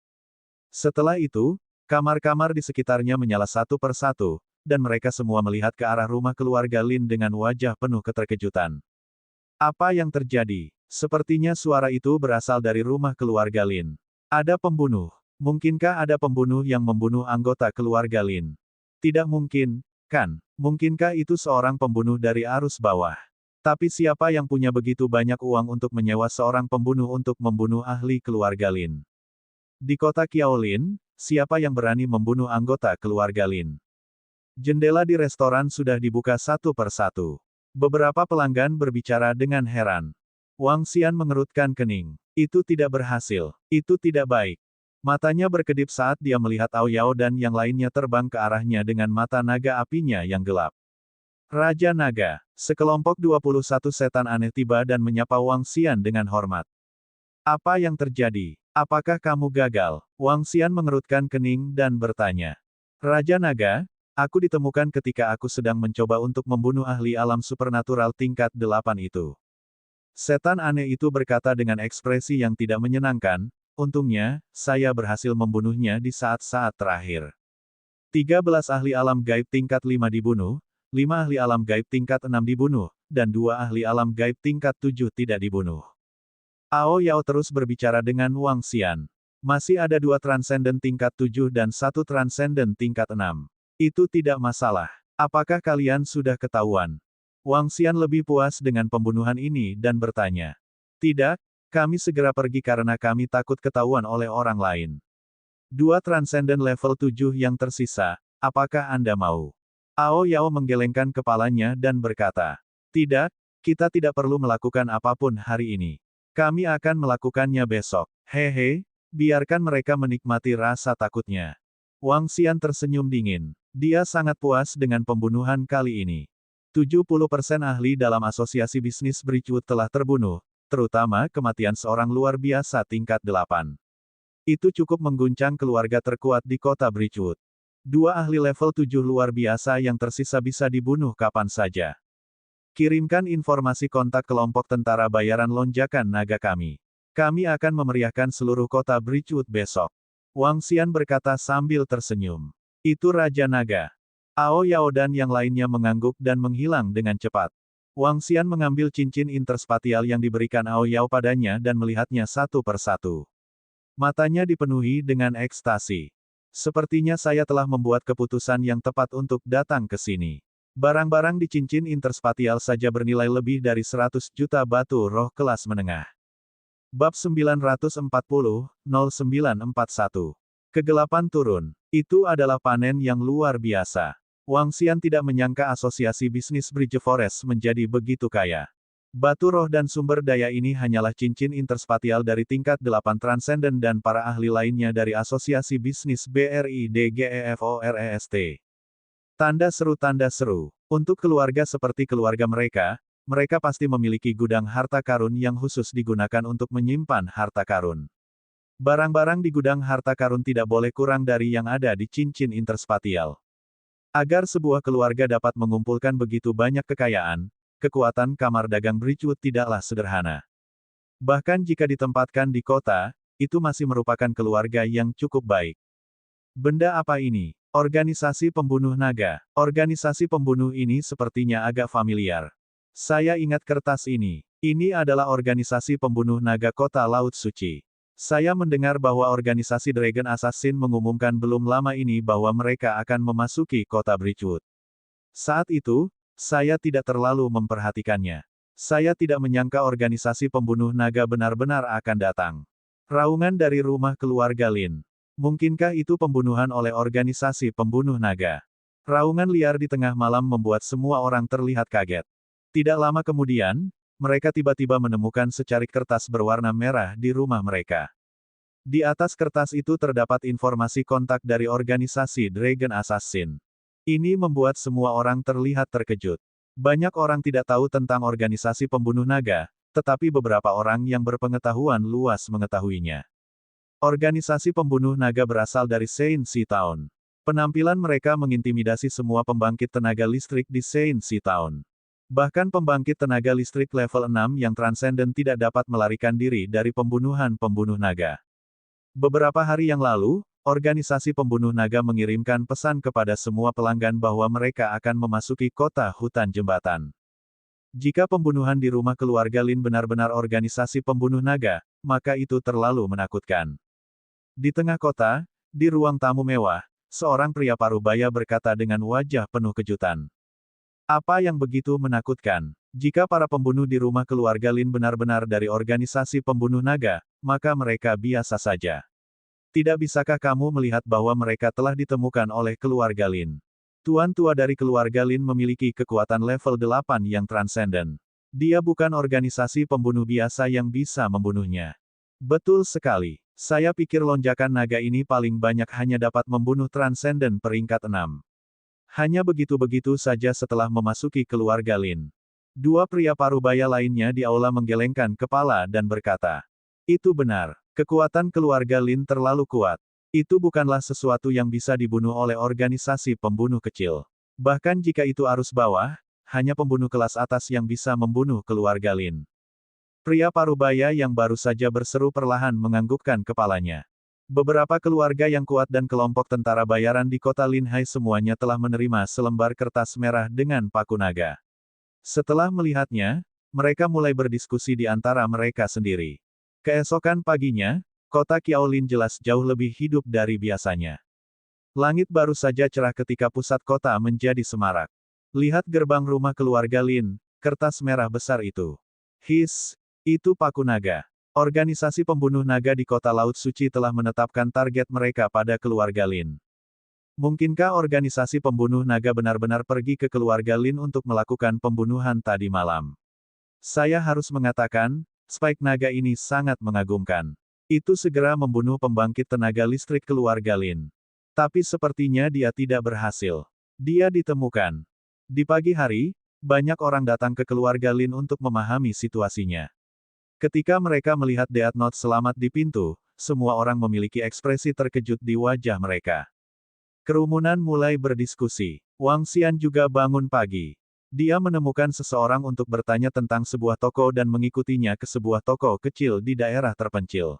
Setelah itu, kamar-kamar di sekitarnya menyala satu persatu, dan mereka semua melihat ke arah rumah keluarga Lin dengan wajah penuh keterkejutan. Apa yang terjadi? Sepertinya suara itu berasal dari rumah keluarga Lin. Ada pembunuh. Mungkinkah ada pembunuh yang membunuh anggota keluarga Lin? Tidak mungkin, kan? Mungkinkah itu seorang pembunuh dari arus bawah? Tapi siapa yang punya begitu banyak uang untuk menyewa seorang pembunuh untuk membunuh ahli keluarga Lin? Di kota Qiaolin, siapa yang berani membunuh anggota keluarga Lin? Jendela di restoran sudah dibuka satu persatu. Beberapa pelanggan berbicara dengan heran. Wang Xian mengerutkan kening. Itu tidak berhasil. Itu tidak baik. Matanya berkedip saat dia melihat Ao Yao dan yang lainnya terbang ke arahnya dengan mata naga apinya yang gelap. Raja Naga, sekelompok 21 setan aneh tiba dan menyapa Wang Xian dengan hormat. Apa yang terjadi? Apakah kamu gagal? Wang Xian mengerutkan kening dan bertanya. Raja Naga, aku ditemukan ketika aku sedang mencoba untuk membunuh ahli alam supernatural tingkat 8 itu. Setan aneh itu berkata dengan ekspresi yang tidak menyenangkan, untungnya, saya berhasil membunuhnya di saat-saat terakhir. 13 ahli alam gaib tingkat 5 dibunuh, 5 ahli alam gaib tingkat 6 dibunuh, dan 2 ahli alam gaib tingkat 7 tidak dibunuh. Ao Yao terus berbicara dengan Wang Xian. Masih ada 2 transenden tingkat 7 dan 1 transenden tingkat 6. Itu tidak masalah. Apakah kalian sudah ketahuan? Wang Xian lebih puas dengan pembunuhan ini dan bertanya. Tidak, kami segera pergi karena kami takut ketahuan oleh orang lain. 2 transenden level 7 yang tersisa, apakah Anda mau? Ao Yao menggelengkan kepalanya dan berkata. Tidak, kita tidak perlu melakukan apapun hari ini. Kami akan melakukannya besok. Hehe, biarkan mereka menikmati rasa takutnya. Wang Xian tersenyum dingin. Dia sangat puas dengan pembunuhan kali ini. 70% ahli dalam asosiasi bisnis Bridgewood telah terbunuh, terutama kematian seorang luar biasa tingkat 8. Itu cukup mengguncang keluarga terkuat di kota Bridgewood. 2 ahli level 7 luar biasa yang tersisa bisa dibunuh kapan saja. Kirimkan informasi kontak kelompok tentara bayaran lonjakan naga kami. Kami akan memeriahkan seluruh kota Bridgewood besok. Wang Xian berkata sambil tersenyum. Itu Raja Naga. Ao Yao dan yang lainnya mengangguk dan menghilang dengan cepat. Wang Xian mengambil cincin interspatial yang diberikan Ao Yao padanya dan melihatnya satu persatu. Matanya dipenuhi dengan ekstasi. Sepertinya saya telah membuat keputusan yang tepat untuk datang ke sini. Barang-barang di cincin interspatial saja bernilai lebih dari 100 juta batu roh kelas menengah. Bab 940, 0941. Kegelapan turun. Itu adalah panen yang luar biasa. Wang Xian tidak menyangka asosiasi bisnis Bridge Forest menjadi begitu kaya. Batu roh dan sumber daya ini hanyalah cincin interspatial dari tingkat 8 transenden dan para ahli lainnya dari asosiasi bisnis BRIDGEFOREST. Tanda seru. Untuk keluarga seperti keluarga mereka, mereka pasti memiliki gudang harta karun yang khusus digunakan untuk menyimpan harta karun. Barang-barang di gudang harta karun tidak boleh kurang dari yang ada di cincin interspatial. Agar sebuah keluarga dapat mengumpulkan begitu banyak kekayaan, kekuatan kamar dagang Bridgewood tidaklah sederhana. Bahkan jika ditempatkan di kota, itu masih merupakan keluarga yang cukup baik. Benda apa ini? Organisasi pembunuh naga. Organisasi pembunuh ini sepertinya agak familiar. Saya ingat kertas ini. Ini adalah organisasi pembunuh naga kota Laut Suci. Saya mendengar bahwa organisasi Dragon Assassin mengumumkan belum lama ini bahwa mereka akan memasuki kota Bridgewood. Saat itu, saya tidak terlalu memperhatikannya. Saya tidak menyangka organisasi pembunuh naga benar-benar akan datang. Raungan dari rumah keluarga Lin. Mungkinkah itu pembunuhan oleh organisasi pembunuh naga? Raungan liar di tengah malam membuat semua orang terlihat kaget. Tidak lama kemudian, mereka tiba-tiba menemukan secarik kertas berwarna merah di rumah mereka. Di atas kertas itu terdapat informasi kontak dari organisasi Dragon Assassin. Ini membuat semua orang terlihat terkejut. Banyak orang tidak tahu tentang organisasi pembunuh naga, tetapi beberapa orang yang berpengetahuan luas mengetahuinya. Organisasi pembunuh naga berasal dari Saint Sea Town. Penampilan mereka mengintimidasi semua pembangkit tenaga listrik di Saint Sea Town. Bahkan pembangkit tenaga listrik level 6 yang transenden tidak dapat melarikan diri dari pembunuh naga. Beberapa hari yang lalu, organisasi pembunuh naga mengirimkan pesan kepada semua pelanggan bahwa mereka akan memasuki kota hutan jembatan. Jika pembunuhan di rumah keluarga Lin benar-benar organisasi pembunuh naga, maka itu terlalu menakutkan. Di tengah kota, di ruang tamu mewah, Seorang pria parubaya berkata dengan wajah penuh kejutan. Apa yang begitu menakutkan? Jika para pembunuh di rumah keluarga Lin benar-benar dari organisasi pembunuh naga, maka mereka biasa saja. Tidak bisakah kamu melihat bahwa mereka telah ditemukan oleh keluarga Lin? Tuan tua dari keluarga Lin memiliki kekuatan level 8 yang transenden. Dia bukan organisasi pembunuh biasa yang bisa membunuhnya. Betul sekali. Saya pikir lonjakan naga ini paling banyak hanya dapat membunuh transenden peringkat 6. Hanya begitu-begitu saja setelah memasuki keluarga Lin. Dua pria parubaya lainnya di aula menggelengkan kepala dan berkata, "Itu benar. Kekuatan keluarga Lin terlalu kuat. Itu bukanlah sesuatu yang bisa dibunuh oleh organisasi pembunuh kecil. Bahkan jika itu arus bawah, hanya pembunuh kelas atas yang bisa membunuh keluarga Lin." Pria parubaya yang baru saja berseru perlahan menganggukkan kepalanya. Beberapa keluarga yang kuat dan kelompok tentara bayaran di kota Linhai semuanya telah menerima selembar kertas merah dengan paku naga. Setelah melihatnya, mereka mulai berdiskusi di antara mereka sendiri. Keesokan paginya, kota Qiaolin jelas jauh lebih hidup dari biasanya. Langit baru saja cerah ketika pusat kota menjadi semarak. Lihat gerbang rumah keluarga Lin, kertas merah besar itu. Itu paku naga. Organisasi pembunuh naga di kota Laut Suci telah menetapkan target mereka pada keluarga Lin. Mungkinkah organisasi pembunuh naga benar-benar pergi ke keluarga Lin untuk melakukan pembunuhan tadi malam? Saya harus mengatakan, Spike naga ini sangat mengagumkan. Itu segera membunuh pembangkit tenaga listrik keluarga Lin. Tapi sepertinya dia tidak berhasil. Dia ditemukan. Di pagi hari, banyak orang datang ke keluarga Lin untuk memahami situasinya. Ketika mereka melihat Death Note selamat di pintu, semua orang memiliki ekspresi terkejut di wajah mereka. Kerumunan mulai berdiskusi. Wang Xian juga bangun pagi. Dia menemukan seseorang untuk bertanya tentang sebuah toko dan mengikutinya ke sebuah toko kecil di daerah terpencil.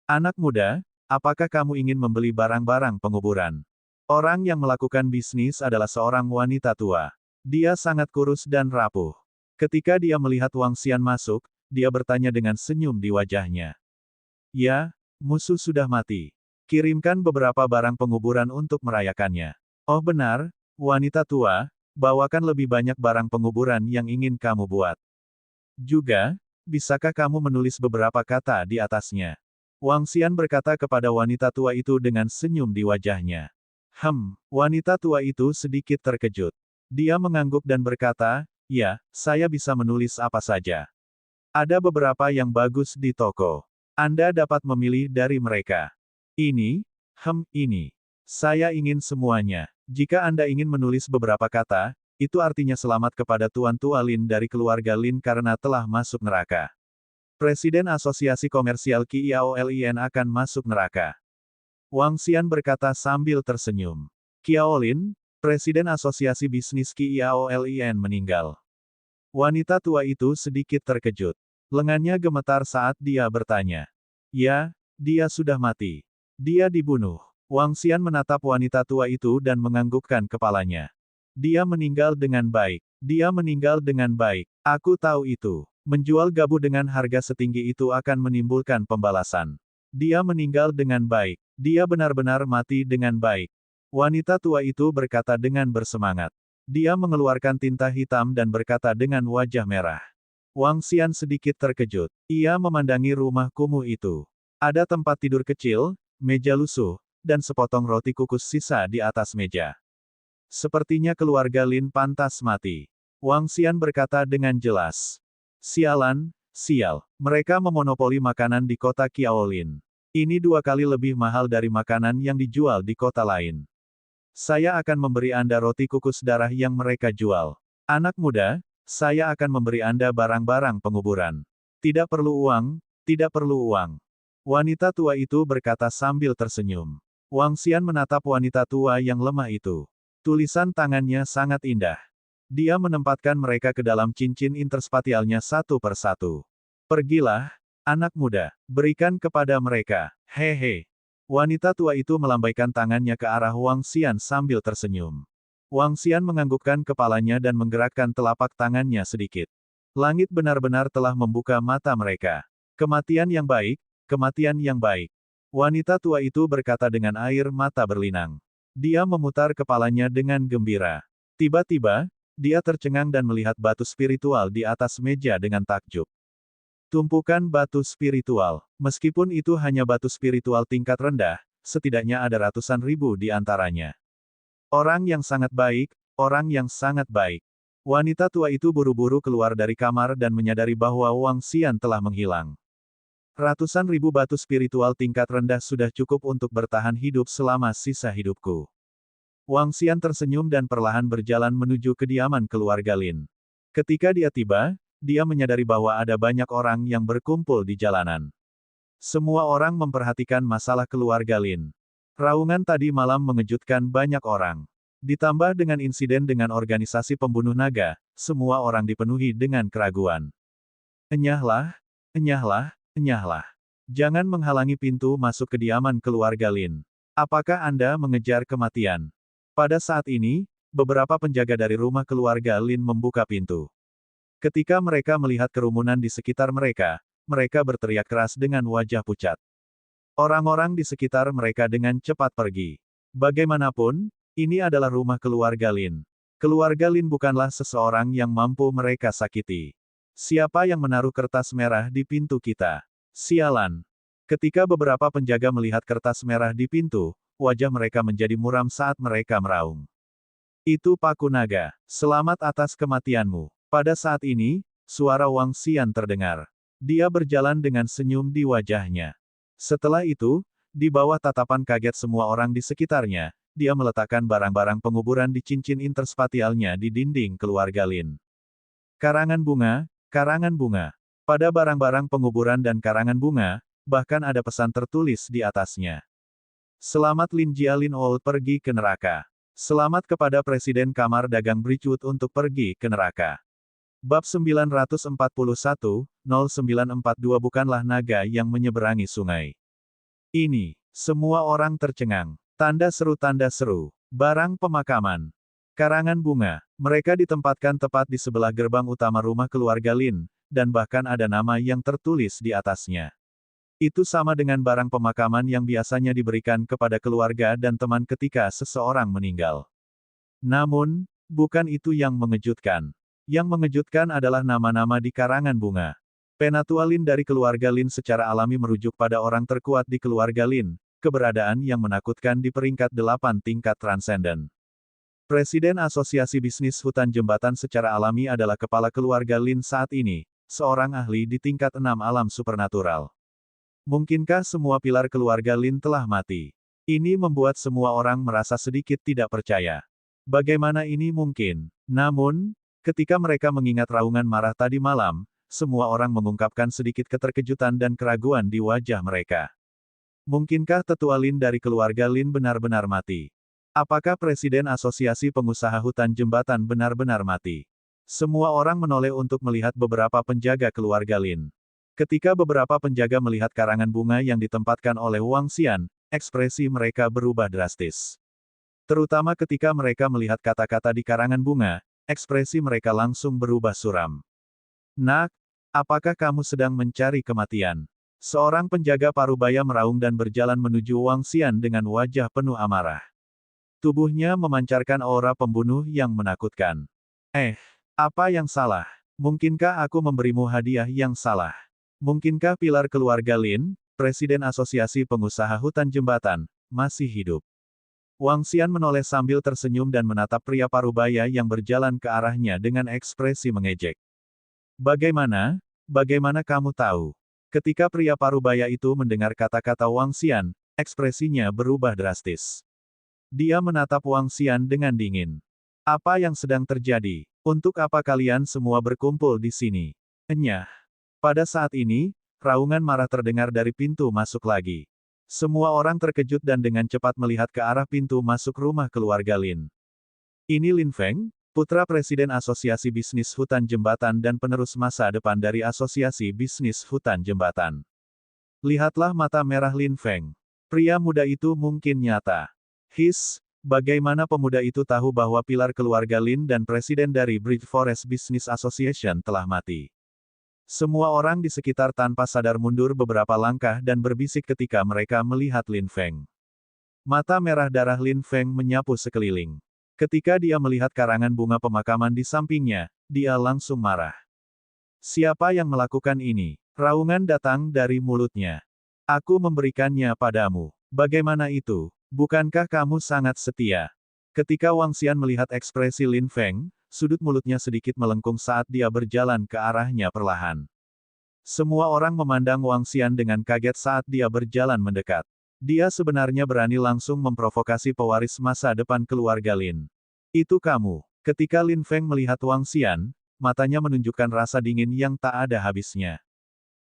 Anak muda, apakah kamu ingin membeli barang-barang penguburan? Orang yang melakukan bisnis adalah seorang wanita tua. Dia sangat kurus dan rapuh. Ketika dia melihat Wang Xian masuk, dia bertanya dengan senyum di wajahnya. Ya, musuh sudah mati. Kirimkan beberapa barang penguburan untuk merayakannya. Oh benar, wanita tua, bawakan lebih banyak barang penguburan yang ingin kamu buat. Juga, bisakah kamu menulis beberapa kata di atasnya? Wang Xian berkata kepada wanita tua itu dengan senyum di wajahnya. Wanita tua itu sedikit terkejut. Dia mengangguk dan berkata, ya, saya bisa menulis apa saja. Ada beberapa yang bagus di toko. Anda dapat memilih dari mereka. Ini. Saya ingin semuanya. Jika Anda ingin menulis beberapa kata, itu artinya selamat kepada Tuan Tua Lin dari keluarga Lin karena telah masuk neraka. Presiden Asosiasi Komersial Qiaolin akan masuk neraka. Wang Xian berkata sambil tersenyum. Qiaolin, Presiden Asosiasi Bisnis Qiaolin meninggal. Wanita tua itu sedikit terkejut. Lengannya gemetar saat dia bertanya. Ya, dia sudah mati. Dia dibunuh. Wang Xian menatap wanita tua itu dan menganggukkan kepalanya. Dia meninggal dengan baik. Dia meninggal dengan baik. Aku tahu itu. Menjual gabu dengan harga setinggi itu akan menimbulkan pembalasan. Dia meninggal dengan baik. Dia benar-benar mati dengan baik. Wanita tua itu berkata dengan bersemangat. Dia mengeluarkan tinta hitam dan berkata dengan wajah merah. Wang Xian sedikit terkejut. Ia memandangi rumah kumuh itu. Ada tempat tidur kecil, meja lusuh, dan sepotong roti kukus sisa di atas meja. Sepertinya keluarga Lin pantas mati. Wang Xian berkata dengan jelas. Sialan, sial. Mereka memonopoli makanan di kota Qiaolin. Ini 2 kali lebih mahal dari makanan yang dijual di kota lain. Saya akan memberi Anda roti kukus darah yang mereka jual. Anak muda, saya akan memberi Anda barang-barang penguburan. Tidak perlu uang, tidak perlu uang. Wanita tua itu berkata sambil tersenyum. Wang Xian menatap wanita tua yang lemah itu. Tulisan tangannya sangat indah. Dia menempatkan mereka ke dalam cincin interspatialnya satu per satu. Pergilah, anak muda, berikan kepada mereka. Hehe. Wanita tua itu melambaikan tangannya ke arah Wang Xian sambil tersenyum. Wang Xian menganggukkan kepalanya dan menggerakkan telapak tangannya sedikit. Langit benar-benar telah membuka mata mereka. Kematian yang baik, kematian yang baik. Wanita tua itu berkata dengan air mata berlinang. Dia memutar kepalanya dengan gembira. Tiba-tiba, dia tercengang dan melihat batu spiritual di atas meja dengan takjub. Tumpukan batu spiritual. Meskipun itu hanya batu spiritual tingkat rendah, setidaknya ada ratusan ribu di antaranya. Orang yang sangat baik, orang yang sangat baik. Wanita tua itu buru-buru keluar dari kamar dan menyadari bahwa Wang Xian telah menghilang. Ratusan ribu batu spiritual tingkat rendah sudah cukup untuk bertahan hidup selama sisa hidupku. Wang Xian tersenyum dan perlahan berjalan menuju kediaman keluarga Lin. Ketika dia tiba, dia menyadari bahwa ada banyak orang yang berkumpul di jalanan. Semua orang memperhatikan masalah keluarga Lin. Raungan tadi malam mengejutkan banyak orang. Ditambah dengan insiden dengan organisasi pembunuh naga, semua orang dipenuhi dengan keraguan. Enyahlah, enyahlah, enyahlah. Jangan menghalangi pintu masuk kediaman keluarga Lin. Apakah Anda mengejar kematian? Pada saat ini, beberapa penjaga dari rumah keluarga Lin membuka pintu. Ketika mereka melihat kerumunan di sekitar mereka, mereka berteriak keras dengan wajah pucat. Orang-orang di sekitar mereka dengan cepat pergi. Bagaimanapun, ini adalah rumah keluarga Lin. Keluarga Lin bukanlah seseorang yang mampu mereka sakiti. Siapa yang menaruh kertas merah di pintu kita? Sialan. Ketika beberapa penjaga melihat kertas merah di pintu, wajah mereka menjadi muram saat mereka meraung. Itu Paku Naga. Selamat atas kematianmu. Pada saat ini, suara Wang Xian terdengar. Dia berjalan dengan senyum di wajahnya. Setelah itu, di bawah tatapan kaget semua orang di sekitarnya, dia meletakkan barang-barang penguburan di cincin interspatialnya di dinding keluarga Lin. Karangan bunga, karangan bunga. Pada barang-barang penguburan dan karangan bunga, bahkan ada pesan tertulis di atasnya. Selamat Lin Jialin Old pergi ke neraka. Selamat kepada Presiden Kamar Dagang Bridgewood untuk pergi ke neraka. Bab 941, 0942 bukanlah naga yang menyeberangi sungai. Ini, semua orang tercengang. Tanda seru, barang pemakaman. Karangan bunga. Mereka ditempatkan tepat di sebelah gerbang utama rumah keluarga Lin, dan bahkan ada nama yang tertulis di atasnya. Itu sama dengan barang pemakaman yang biasanya diberikan kepada keluarga dan teman ketika seseorang meninggal. Namun, bukan itu yang mengejutkan. Yang mengejutkan adalah nama-nama di karangan bunga. Penatua Lin dari keluarga Lin secara alami merujuk pada orang terkuat di keluarga Lin, keberadaan yang menakutkan di peringkat 8 tingkat transenden. Presiden Asosiasi Bisnis Hutan Jembatan secara alami adalah kepala keluarga Lin saat ini, seorang ahli di tingkat 6 alam supernatural. Mungkinkah semua pilar keluarga Lin telah mati? Ini membuat semua orang merasa sedikit tidak percaya. Bagaimana ini mungkin? Namun, ketika mereka mengingat raungan marah tadi malam, semua orang mengungkapkan sedikit keterkejutan dan keraguan di wajah mereka. Mungkinkah tetua Lin dari keluarga Lin benar-benar mati? Apakah Presiden Asosiasi Pengusaha Hutan Jembatan benar-benar mati? Semua orang menoleh untuk melihat beberapa penjaga keluarga Lin. Ketika beberapa penjaga melihat karangan bunga yang ditempatkan oleh Wang Xian, ekspresi mereka berubah drastis. Terutama ketika mereka melihat kata-kata di karangan bunga, ekspresi mereka langsung berubah suram. Nak, apakah kamu sedang mencari kematian? Seorang penjaga parubaya meraung dan berjalan menuju Wang Xian dengan wajah penuh amarah. Tubuhnya memancarkan aura pembunuh yang menakutkan. Apa yang salah? Mungkinkah aku memberimu hadiah yang salah? Mungkinkah pilar keluarga Lin, Presiden Asosiasi Pengusaha Hutan Jembatan, masih hidup? Wang Xian menoleh sambil tersenyum dan menatap pria parubaya yang berjalan ke arahnya dengan ekspresi mengejek. Bagaimana? Bagaimana kamu tahu? Ketika pria parubaya itu mendengar kata-kata Wang Xian, ekspresinya berubah drastis. Dia menatap Wang Xian dengan dingin. Apa yang sedang terjadi? Untuk apa kalian semua berkumpul di sini? Enyah. Pada saat ini, raungan marah terdengar dari pintu masuk lagi. Semua orang terkejut dan dengan cepat melihat ke arah pintu masuk rumah keluarga Lin. Ini Lin Feng, putra Presiden Asosiasi Bisnis Hutan Jembatan dan penerus masa depan dari Asosiasi Bisnis Hutan Jembatan. Lihatlah mata merah Lin Feng. Pria muda itu mungkin nyata. Bagaimana pemuda itu tahu bahwa pilar keluarga Lin dan presiden dari Bridge Forest Business Association telah mati? Semua orang di sekitar tanpa sadar mundur beberapa langkah dan berbisik ketika mereka melihat Lin Feng. Mata merah darah Lin Feng menyapu sekeliling. Ketika dia melihat karangan bunga pemakaman di sampingnya, dia langsung marah. Siapa yang melakukan ini? Raungan datang dari mulutnya. Aku memberikannya padamu. Bagaimana itu? Bukankah kamu sangat setia? Ketika Wang Xian melihat ekspresi Lin Feng, sudut mulutnya sedikit melengkung saat dia berjalan ke arahnya perlahan. Semua orang memandang Wang Xian dengan kaget saat dia berjalan mendekat. Dia sebenarnya berani langsung memprovokasi pewaris masa depan keluarga Lin. Itu kamu. Ketika Lin Feng melihat Wang Xian, matanya menunjukkan rasa dingin yang tak ada habisnya.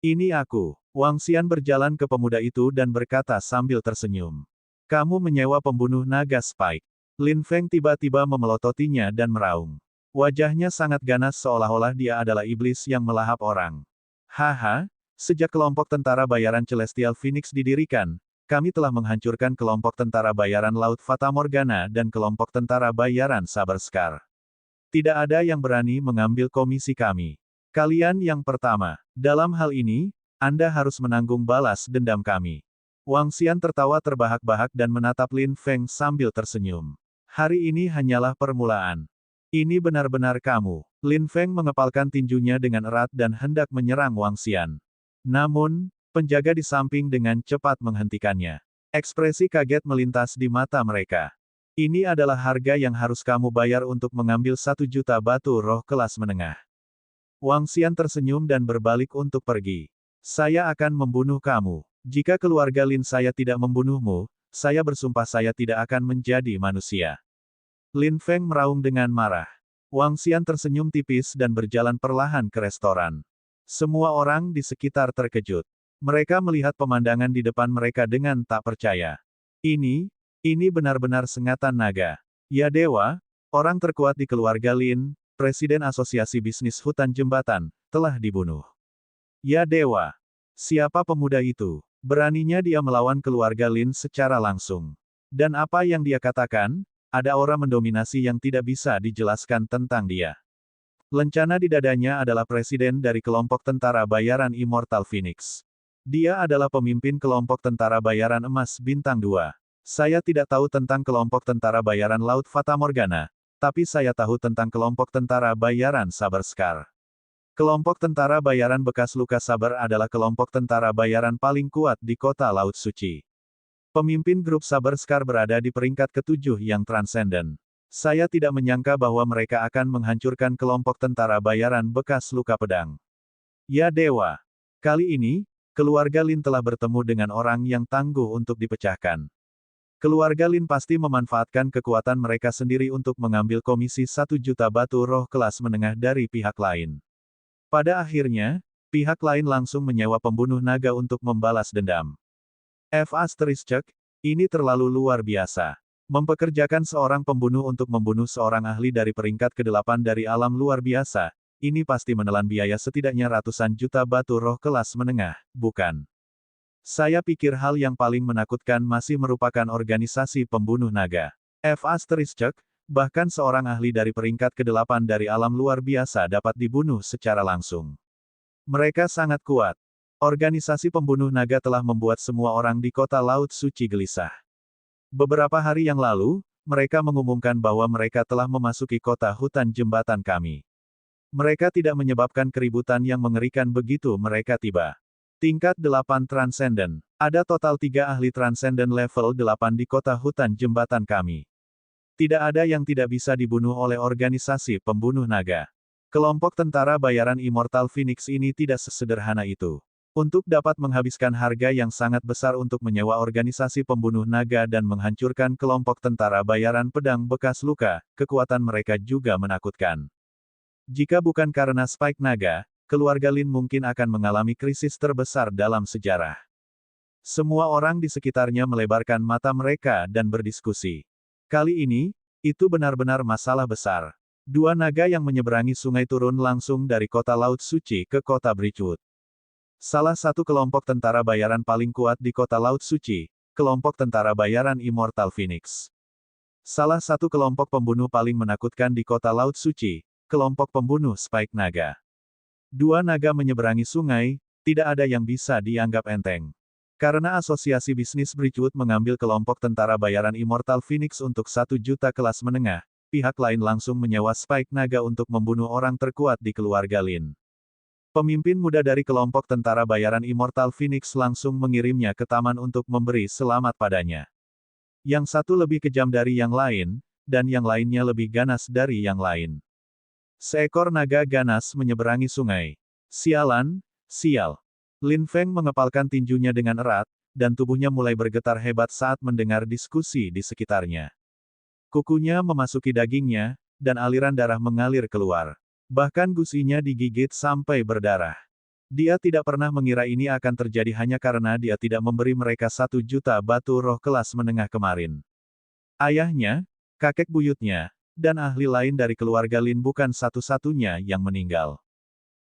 Ini aku. Wang Xian berjalan ke pemuda itu dan berkata sambil tersenyum. Kamu menyewa pembunuh naga Spike. Lin Feng tiba-tiba memelototinya dan meraung. Wajahnya sangat ganas seolah-olah dia adalah iblis yang melahap orang. Haha, sejak kelompok tentara bayaran Celestial Phoenix didirikan, kami telah menghancurkan kelompok tentara bayaran Laut Fata Morgana dan kelompok tentara bayaran Saber Scar. Tidak ada yang berani mengambil komisi kami. Kalian yang pertama. Dalam hal ini, Anda harus menanggung balas dendam kami. Wang Xian tertawa terbahak-bahak dan menatap Lin Feng sambil tersenyum. Hari ini hanyalah permulaan. Ini benar-benar kamu. Lin Feng mengepalkan tinjunya dengan erat dan hendak menyerang Wang Xian. Namun, penjaga di samping dengan cepat menghentikannya. Ekspresi kaget melintas di mata mereka. Ini adalah harga yang harus kamu bayar untuk mengambil 1 juta batu roh kelas menengah. Wang Xian tersenyum dan berbalik untuk pergi. Saya akan membunuh kamu. Jika keluarga Lin saya tidak membunuhmu, saya bersumpah saya tidak akan menjadi manusia. Lin Feng meraung dengan marah. Wang Xian tersenyum tipis dan berjalan perlahan ke restoran. Semua orang di sekitar terkejut. Mereka melihat pemandangan di depan mereka dengan tak percaya. Ini benar-benar sengatan naga. Ya dewa, orang terkuat di keluarga Lin, Presiden Asosiasi Bisnis Hutan Jembatan, telah dibunuh. Ya dewa, siapa pemuda itu? Beraninya dia melawan keluarga Lin secara langsung. Dan apa yang dia katakan? Ada aura mendominasi yang tidak bisa dijelaskan tentang dia. Lencana di dadanya adalah presiden dari kelompok tentara bayaran Immortal Phoenix. Dia adalah pemimpin kelompok tentara bayaran emas bintang 2. Saya tidak tahu tentang kelompok tentara bayaran Laut Fata Morgana, tapi saya tahu tentang kelompok tentara bayaran Saber Scar. Kelompok tentara bayaran bekas luka sabar adalah kelompok tentara bayaran paling kuat di kota Laut Suci. Pemimpin grup Saber Scar berada di peringkat ke-7 yang transenden. Saya tidak menyangka bahwa mereka akan menghancurkan kelompok tentara bayaran bekas luka pedang. Ya dewa, kali ini, keluarga Lin telah bertemu dengan orang yang tangguh untuk dipecahkan. Keluarga Lin pasti memanfaatkan kekuatan mereka sendiri untuk mengambil komisi 1 juta batu roh kelas menengah dari pihak lain. Pada akhirnya, pihak lain langsung menyewa pembunuh naga untuk membalas dendam. Ini terlalu luar biasa. Mempekerjakan seorang pembunuh untuk membunuh seorang ahli dari peringkat ke-8 dari alam luar biasa, ini pasti menelan biaya setidaknya ratusan juta batu roh kelas menengah, bukan? Saya pikir hal yang paling menakutkan masih merupakan organisasi pembunuh naga. Bahkan seorang ahli dari peringkat ke-8 dari alam luar biasa dapat dibunuh secara langsung. Mereka sangat kuat. Organisasi pembunuh naga telah membuat semua orang di kota Laut Suci gelisah. Beberapa hari yang lalu, mereka mengumumkan bahwa mereka telah memasuki kota hutan jembatan kami. Mereka tidak menyebabkan keributan yang mengerikan begitu mereka tiba. Tingkat 8 Transcendent. Ada total 3 ahli Transcendent level 8 di kota hutan jembatan kami. Tidak ada yang tidak bisa dibunuh oleh organisasi pembunuh naga. Kelompok tentara bayaran Immortal Phoenix ini tidak sesederhana itu. Untuk dapat menghabiskan harga yang sangat besar untuk menyewa organisasi pembunuh naga dan menghancurkan kelompok tentara bayaran pedang bekas luka, kekuatan mereka juga menakutkan. Jika bukan karena Spike Naga, keluarga Lin mungkin akan mengalami krisis terbesar dalam sejarah. Semua orang di sekitarnya melebarkan mata mereka dan berdiskusi. Kali ini, itu benar-benar masalah besar. 2 naga yang menyeberangi sungai turun langsung dari kota Laut Suci ke kota Bridgewood. Salah satu kelompok tentara bayaran paling kuat di kota Laut Suci, kelompok tentara bayaran Immortal Phoenix. Salah satu kelompok pembunuh paling menakutkan di kota Laut Suci, kelompok pembunuh Spike Naga. 2 naga menyeberangi sungai, tidak ada yang bisa dianggap enteng. Karena asosiasi bisnis Bridgewood mengambil kelompok tentara bayaran Immortal Phoenix untuk 1 juta kelas menengah, pihak lain langsung menyewa Spike Naga untuk membunuh orang terkuat di keluarga Lin. Pemimpin muda dari kelompok tentara bayaran Immortal Phoenix langsung mengirimnya ke taman untuk memberi selamat padanya. Yang satu lebih kejam dari yang lain, dan yang lainnya lebih ganas dari yang lain. Seekor naga ganas menyeberangi sungai. Sialan, sial. Lin Feng mengepalkan tinjunya dengan erat, dan tubuhnya mulai bergetar hebat saat mendengar diskusi di sekitarnya. Kukunya memasuki dagingnya, dan aliran darah mengalir keluar. Bahkan gusinya digigit sampai berdarah. Dia tidak pernah mengira ini akan terjadi hanya karena dia tidak memberi mereka 1 juta batu roh kelas menengah kemarin. Ayahnya, kakek buyutnya, dan ahli lain dari keluarga Lin bukan satu-satunya yang meninggal.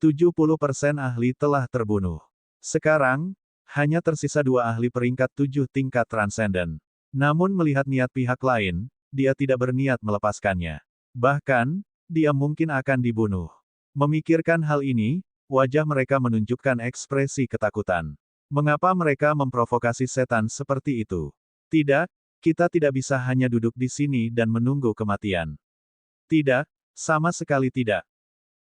70% ahli telah terbunuh. Sekarang, hanya tersisa 2 ahli peringkat 7 tingkat transenden. Namun melihat niat pihak lain, dia tidak berniat melepaskannya. Bahkan, dia mungkin akan dibunuh. Memikirkan hal ini, wajah mereka menunjukkan ekspresi ketakutan. Mengapa mereka memprovokasi setan seperti itu? Tidak, kita tidak bisa hanya duduk di sini dan menunggu kematian. Tidak, sama sekali tidak.